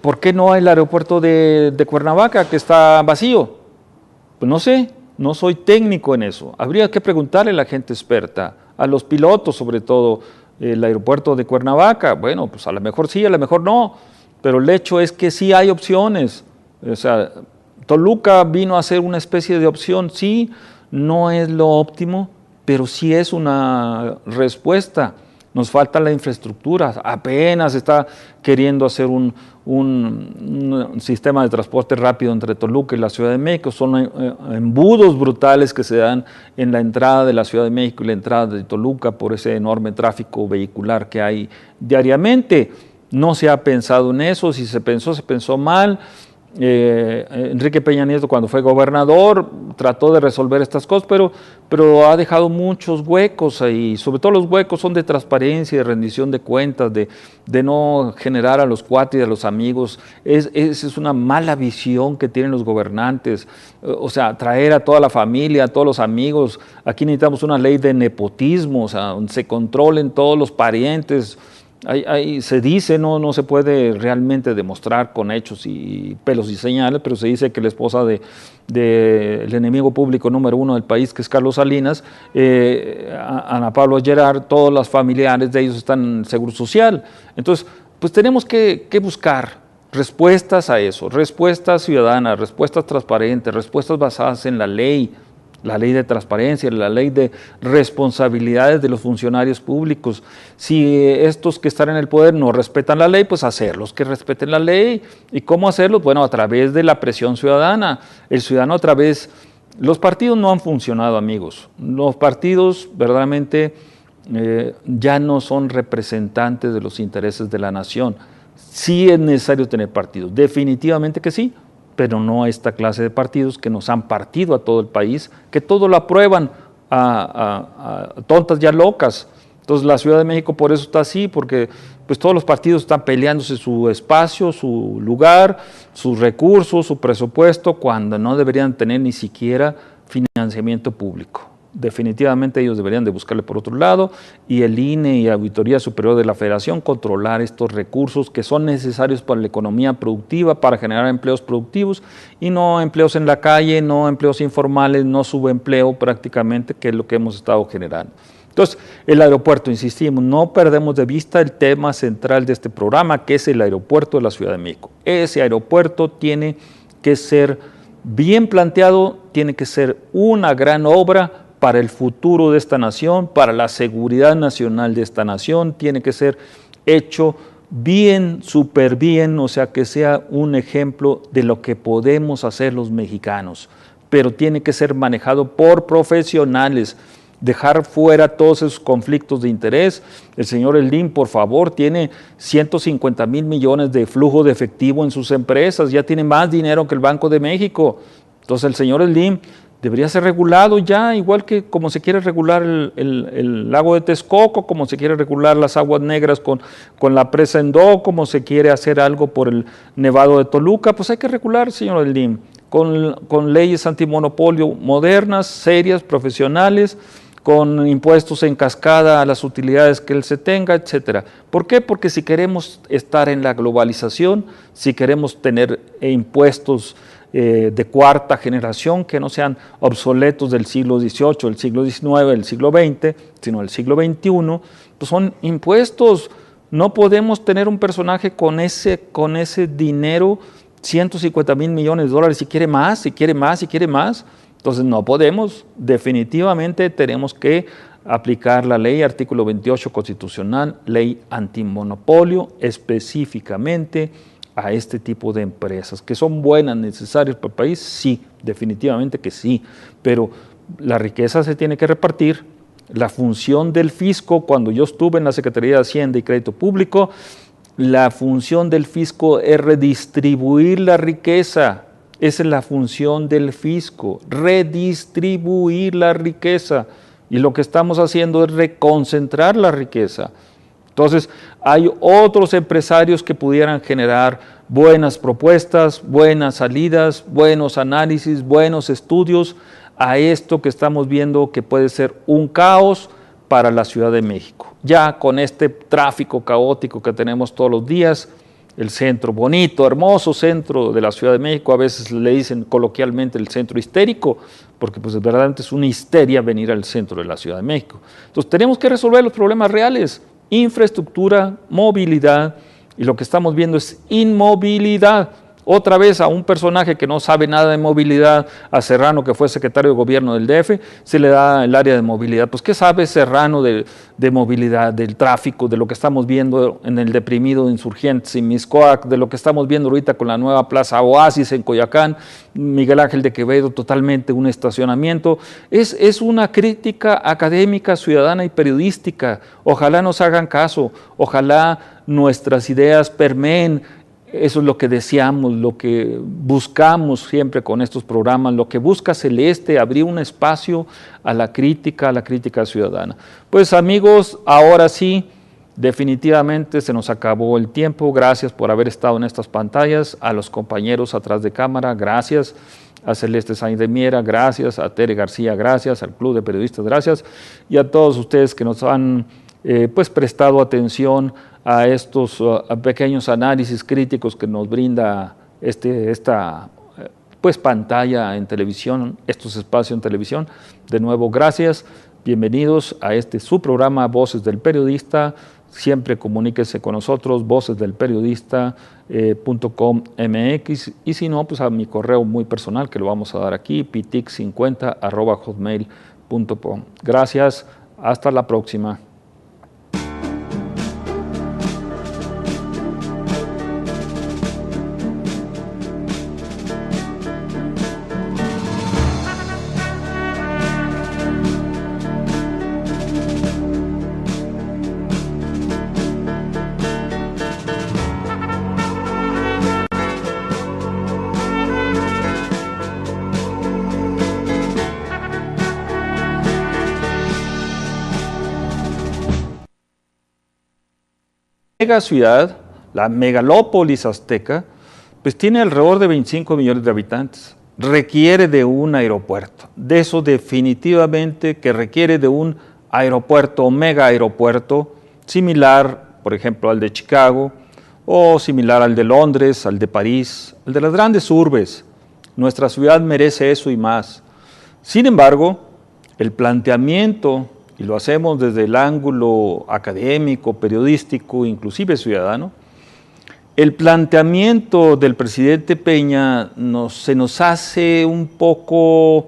¿por qué no hay el aeropuerto de Cuernavaca que está vacío? Pues no sé, no soy técnico en eso. Habría que preguntarle a la gente experta, a los pilotos sobre todo, el aeropuerto de Cuernavaca. Bueno, pues a lo mejor sí, a lo mejor no, pero el hecho es que sí hay opciones. O sea, Toluca vino a ser una especie de opción, sí, no es lo óptimo, pero sí es una respuesta. Nos falta la infraestructura, apenas está queriendo hacer un sistema de transporte rápido entre Toluca y la Ciudad de México. Son embudos brutales que se dan en la entrada de la Ciudad de México y la entrada de Toluca por ese enorme tráfico vehicular que hay diariamente. No se ha pensado en eso, si se pensó mal. Enrique Peña Nieto, cuando fue gobernador, trató de resolver estas cosas, pero ha dejado muchos huecos ahí. Sobre todo los huecos son de transparencia, de rendición de cuentas, de no generar a los cuates y a los amigos. Es una mala visión que tienen los gobernantes. O sea, traer a toda la familia, a todos los amigos. Aquí necesitamos una ley de nepotismo, o sea, donde se controlen todos los parientes. Ahí se dice, no se puede realmente demostrar con hechos y pelos y señales, pero se dice que la esposa del enemigo público número 1 del país, que es Carlos Salinas, Ana Paula Gerard, todos los familiares de ellos están en Seguro Social. Entonces, pues tenemos que buscar respuestas a eso, respuestas ciudadanas, respuestas transparentes, respuestas basadas en la ley de transparencia, la ley de responsabilidades de los funcionarios públicos. Si estos que están en el poder no respetan la ley, pues hacerlos que respeten la ley. ¿Y cómo hacerlo? Bueno, a través de la presión ciudadana. El ciudadano a través... Los partidos no han funcionado, amigos. Los partidos verdaderamente ya no son representantes de los intereses de la nación. Sí es necesario tener partidos, definitivamente que sí, pero no esta clase de partidos que nos han partido a todo el país, que todo lo aprueban a tontas y a locas. Entonces la Ciudad de México por eso está así, porque pues todos los partidos están peleándose su espacio, su lugar, sus recursos, su presupuesto, cuando no deberían tener ni siquiera financiamiento público. Definitivamente ellos deberían de buscarle por otro lado, y el INE y Auditoría Superior de la Federación controlar estos recursos que son necesarios para la economía productiva, para generar empleos productivos y no empleos en la calle, no empleos informales, no subempleo prácticamente, que es lo que hemos estado generando. Entonces, el aeropuerto, insistimos, no perdemos de vista el tema central de este programa, que es el aeropuerto de la Ciudad de México. Ese aeropuerto tiene que ser bien planteado, tiene que ser una gran obra para el futuro de esta nación, para la seguridad nacional de esta nación, tiene que ser hecho bien, súper bien, o sea, que sea un ejemplo de lo que podemos hacer los mexicanos, pero tiene que ser manejado por profesionales, dejar fuera todos esos conflictos de interés. El señor Eldin, por favor, tiene 150,000 millones de flujo de efectivo en sus empresas, ya tiene más dinero que el Banco de México. Entonces el señor Eldin debería ser regulado ya, igual que como se quiere regular el lago de Texcoco, como se quiere regular las aguas negras con la presa Endó, como se quiere hacer algo por el Nevado de Toluca, pues hay que regular, señor Eldin, con leyes antimonopolio modernas, serias, profesionales, con impuestos en cascada a las utilidades que él se tenga, etcétera. ¿Por qué? Porque si queremos estar en la globalización, si queremos tener impuestos de cuarta generación, que no sean obsoletos del siglo XVIII, del siglo XIX, del siglo XX, sino del siglo XXI, pues son impuestos. No podemos tener un personaje con ese dinero, 150,000 millones de dólares, si quiere más, si quiere más, si quiere más. Entonces no podemos, definitivamente tenemos que aplicar la ley, artículo 28 constitucional, ley antimonopolio, específicamente a este tipo de empresas, que son buenas, necesarias para el país, sí, definitivamente que sí, pero la riqueza se tiene que repartir. La función del fisco, cuando yo estuve en la Secretaría de Hacienda y Crédito Público, la función del fisco es redistribuir la riqueza. Esa es la función del fisco, redistribuir la riqueza. Y lo que estamos haciendo es reconcentrar la riqueza. Entonces, hay otros empresarios que pudieran generar buenas propuestas, buenas salidas, buenos análisis, buenos estudios. a esto que estamos viendo que puede ser un caos para la Ciudad de México. Ya con este tráfico caótico que tenemos todos los días, el centro bonito, hermoso centro de la Ciudad de México, a veces le dicen coloquialmente el centro histérico, porque pues verdaderamente es una histeria venir al centro de la Ciudad de México. Entonces tenemos que resolver los problemas reales, infraestructura, movilidad, y lo que estamos viendo es inmovilidad. Otra vez a un personaje que no sabe nada de movilidad, a Serrano, que fue secretario de gobierno del DF, se le da el área de movilidad. Pues ¿qué sabe Serrano de movilidad, del tráfico, de lo que estamos viendo en el deprimido Insurgentes en Mixcoac, de lo que estamos viendo ahorita con la nueva Plaza Oasis en Coyoacán, Miguel Ángel de Quevedo, totalmente un estacionamiento? Es una crítica académica, ciudadana y periodística. Ojalá nos hagan caso, ojalá nuestras ideas permeen. Eso es lo que deseamos, lo que buscamos siempre con estos programas, lo que busca Celeste, abrir un espacio a la crítica ciudadana. Pues amigos, ahora sí, definitivamente se nos acabó el tiempo. Gracias por haber estado en estas pantallas, a los compañeros atrás de cámara, gracias, a Celeste Sainz de Miera, gracias, a Tere García, gracias, al Club de Periodistas, gracias, y a todos ustedes que nos han pues prestado atención a estos pequeños análisis críticos que nos brinda esta pues pantalla en televisión, estos espacios en televisión. De nuevo, gracias, bienvenidos a su programa Voces del Periodista. Siempre comuníquese con nosotros, vocesdelperiodista.com.mx, y si no, pues a mi correo muy personal que lo vamos a dar aquí, pitic50@hotmail.com. Gracias, hasta la próxima. Ciudad, la megalópolis azteca, pues tiene alrededor de 25 millones de habitantes. Requiere de un aeropuerto. De eso definitivamente que requiere de un aeropuerto, mega aeropuerto, similar, por ejemplo, al de Chicago, o similar al de Londres, al de París, al de las grandes urbes. Nuestra ciudad merece eso y más. Sin embargo, el planteamiento, y lo hacemos desde el ángulo académico, periodístico, inclusive ciudadano, el planteamiento del presidente Peña se nos hace un poco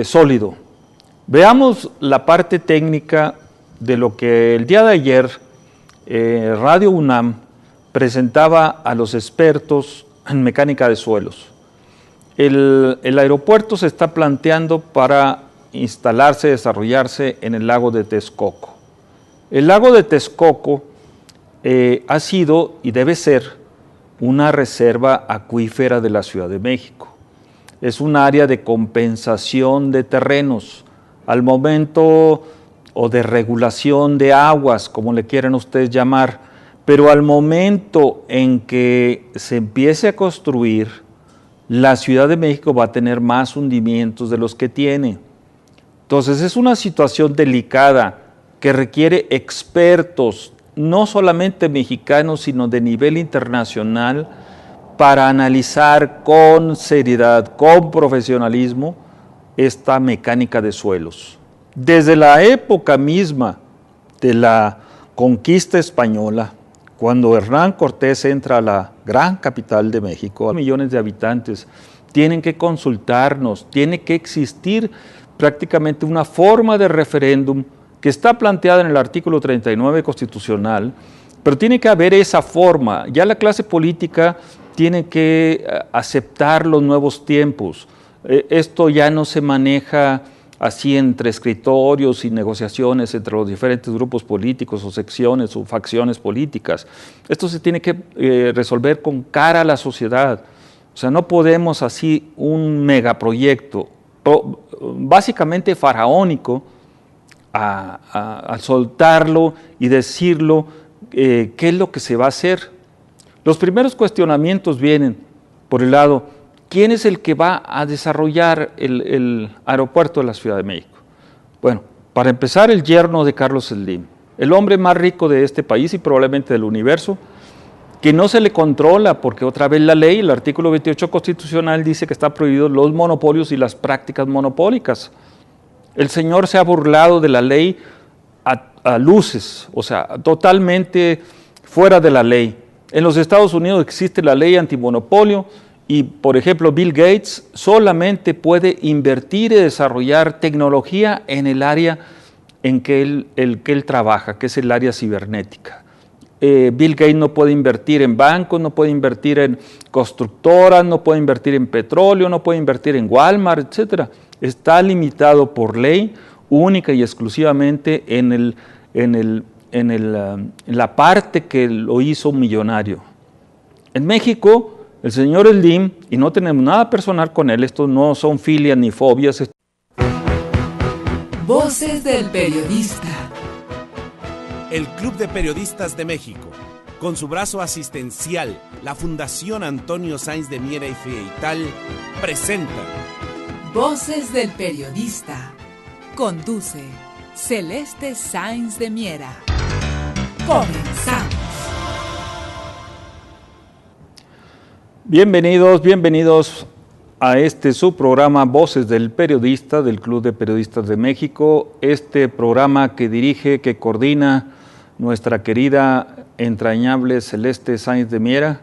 sólido. Veamos la parte técnica de lo que el día de ayer Radio UNAM presentaba a los expertos en mecánica de suelos. El aeropuerto se está planteando para instalarse, desarrollarse en el lago de Texcoco. El lago de Texcoco ha sido y debe ser una reserva acuífera de la Ciudad de México. Es un área de compensación de terrenos, al momento, o de regulación de aguas, como le quieran ustedes llamar, pero al momento en que se empiece a construir, la Ciudad de México va a tener más hundimientos de los que tiene. Entonces es una situación delicada que requiere expertos, no solamente mexicanos, sino de nivel internacional, para analizar con seriedad, con profesionalismo, esta mecánica de suelos. Desde la época misma de la conquista española, cuando Hernán Cortés entra a la gran capital de México, millones de habitantes, tienen que consultarnos, tiene que existir prácticamente una forma de referéndum que está planteada en el artículo 39 constitucional, pero tiene que haber esa forma. Ya la clase política tiene que aceptar los nuevos tiempos. Esto ya no se maneja así entre escritorios y negociaciones entre los diferentes grupos políticos o secciones o facciones políticas. Esto se tiene que resolver con cara a la sociedad. O sea, no podemos así un megaproyecto básicamente faraónico a soltarlo y decirlo qué es lo que se va a hacer. Los primeros cuestionamientos vienen por el lado, ¿quién es el que va a desarrollar el aeropuerto de la Ciudad de México? Bueno, para empezar, el yerno de Carlos Slim, el hombre más rico de este país y probablemente del universo, que no se le controla porque otra vez la ley, el artículo 28 constitucional dice que está prohibido los monopolios y las prácticas monopólicas. El señor se ha burlado de la ley a luces, o sea, totalmente fuera de la ley. En los Estados Unidos existe la ley antimonopolio y, por ejemplo, Bill Gates solamente puede invertir y desarrollar tecnología en el área en que él trabaja, que es el área cibernética. Bill Gates no puede invertir en bancos, no puede invertir en constructoras, no puede invertir en petróleo, no puede invertir en Walmart, etc. Está limitado por ley única y exclusivamente en la parte que lo hizo millonario. En México, el señor Slim, y no tenemos nada personal con él, estos no son filias ni fobias. Voces del periodista. El Club de Periodistas de México, con su brazo asistencial, la Fundación Antonio Sáenz de Miera y Feital, presenta Voces del periodista. Conduce Celeste Sáenz de Miera. Comenzamos. Bienvenidos a este subprograma Voces del Periodista del Club de Periodistas de México, este programa que dirige, que coordina nuestra querida, entrañable Celeste Sáenz de Miera.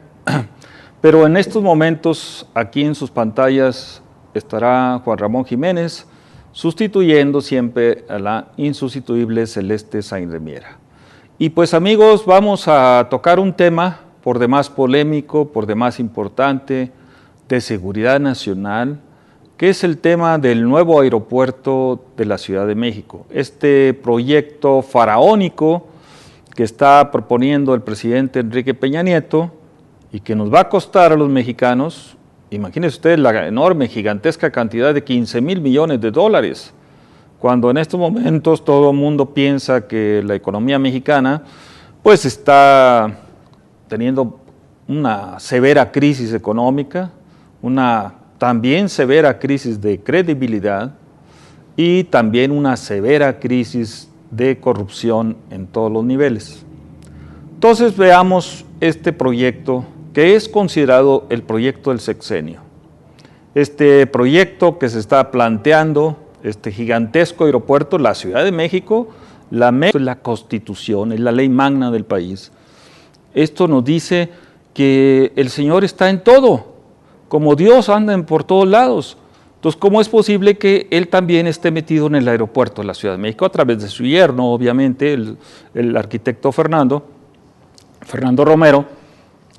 Pero en estos momentos, aquí en sus pantallas, estará Juan Ramón Jiménez, sustituyendo siempre a la insustituible Celeste Sáenz de Miera. Y pues amigos, vamos a tocar un tema por demás polémico, por demás importante, de seguridad nacional, que es el tema del nuevo aeropuerto de la Ciudad de México. Este proyecto faraónico que está proponiendo el presidente Enrique Peña Nieto y que nos va a costar a los mexicanos, imagínense ustedes la enorme, gigantesca cantidad de 15,000 millones de dólares, cuando en estos momentos todo el mundo piensa que la economía mexicana pues está teniendo una severa crisis económica, una también severa crisis de credibilidad y también una severa crisis de corrupción en todos los niveles. Entonces veamos este proyecto que es considerado el proyecto del sexenio. Este proyecto que se está planteando, este gigantesco aeropuerto, la Ciudad de México, es la Constitución, es la ley magna del país. Esto nos dice que el Señor está en todo, como Dios anda por todos lados. Entonces, ¿cómo es posible que Él también esté metido en el aeropuerto de la Ciudad de México? A través de su yerno, obviamente, el arquitecto Fernando Romero,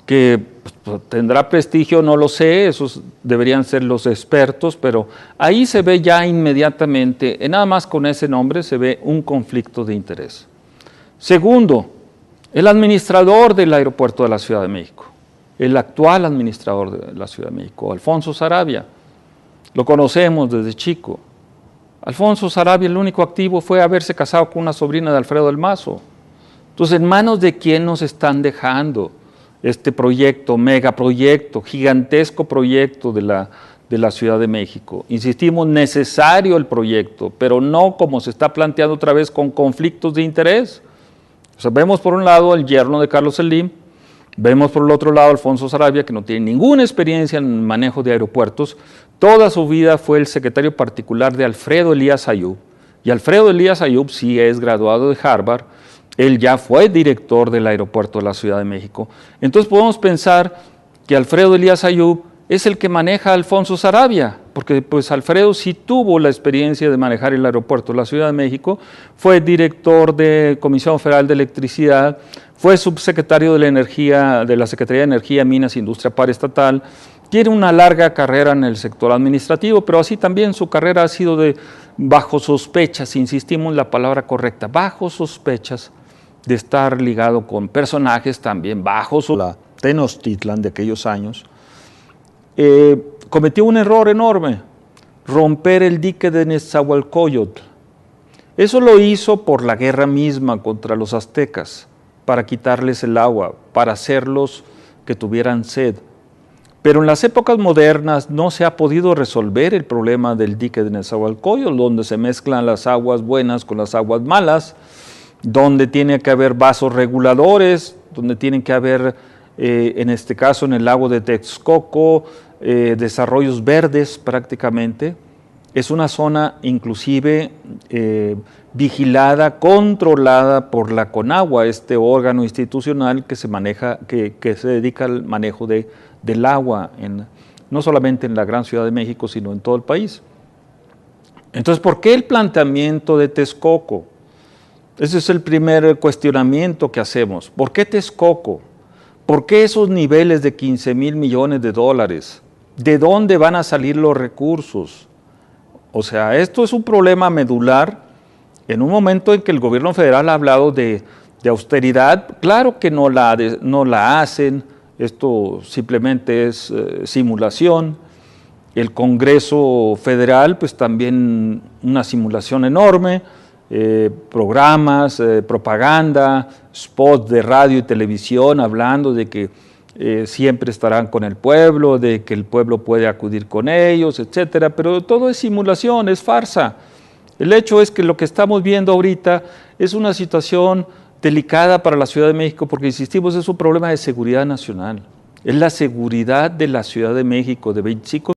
que pues, tendrá prestigio, no lo sé, esos deberían ser los expertos, pero ahí se ve ya inmediatamente, nada más con ese nombre, se ve un conflicto de interés. Segundo, el administrador del aeropuerto de la Ciudad de México, el actual administrador de la Ciudad de México, Alfonso Sarabia, lo conocemos desde chico. Alfonso Sarabia, el único activo fue haberse casado con una sobrina de Alfredo del Mazo. Entonces, ¿en manos de quién nos están dejando este proyecto, megaproyecto, gigantesco proyecto de la Ciudad de México? Insistimos, necesario el proyecto, pero no como se está planteando otra vez con conflictos de interés. O sea, vemos por un lado el yerno de Carlos Slim, vemos por el otro lado a Alfonso Sarabia, que no tiene ninguna experiencia en el manejo de aeropuertos. Toda su vida fue el secretario particular de Alfredo Elías Ayub. Y Alfredo Elías Ayub sí es graduado de Harvard. Él ya fue director del aeropuerto de la Ciudad de México. Entonces podemos pensar que Alfredo Elías Ayub es el que maneja a Alfonso Sarabia, porque pues Alfredo sí tuvo la experiencia de manejar el aeropuerto de la Ciudad de México, fue director de Comisión Federal de Electricidad, fue subsecretario de la Energía, de la Secretaría de Energía, Minas e Industria Paraestatal, tiene una larga carrera en el sector administrativo, pero así también su carrera ha sido bajo sospechas, insistimos en la palabra correcta, bajo sospechas de estar ligado con personajes también bajo la Tenochtitlan de aquellos años. Cometió un error enorme, romper el dique de Nezahualcóyotl. Eso lo hizo por la guerra misma contra los aztecas, para quitarles el agua, para hacerlos que tuvieran sed. Pero en las épocas modernas no se ha podido resolver el problema del dique de Nezahualcóyotl, donde se mezclan las aguas buenas con las aguas malas, donde tiene que haber vasos reguladores, donde tienen que haber, en este caso en el lago de Texcoco, desarrollos verdes prácticamente. Es una zona inclusive vigilada, controlada por la CONAGUA, este órgano institucional que se maneja, que se dedica al manejo del agua, no solamente en la gran Ciudad de México, sino en todo el país. Entonces, ¿por qué el planteamiento de Texcoco? Ese es el primer cuestionamiento que hacemos. ¿Por qué Texcoco? ¿Por qué esos niveles de 15,000 millones de dólares? ¿De dónde van a salir los recursos? O sea, esto es un problema medular en un momento en que el gobierno federal ha hablado de austeridad. Claro que no la hacen, esto simplemente es simulación. El Congreso Federal, pues también una simulación enorme, programas, propaganda, spots de radio y televisión hablando de que siempre estarán con el pueblo, de que el pueblo puede acudir con ellos, etcétera, pero todo es simulación, es farsa. El hecho es que lo que estamos viendo ahorita es una situación delicada para la Ciudad de México porque, insistimos, es un problema de seguridad nacional. Es la seguridad de la Ciudad de México, de 25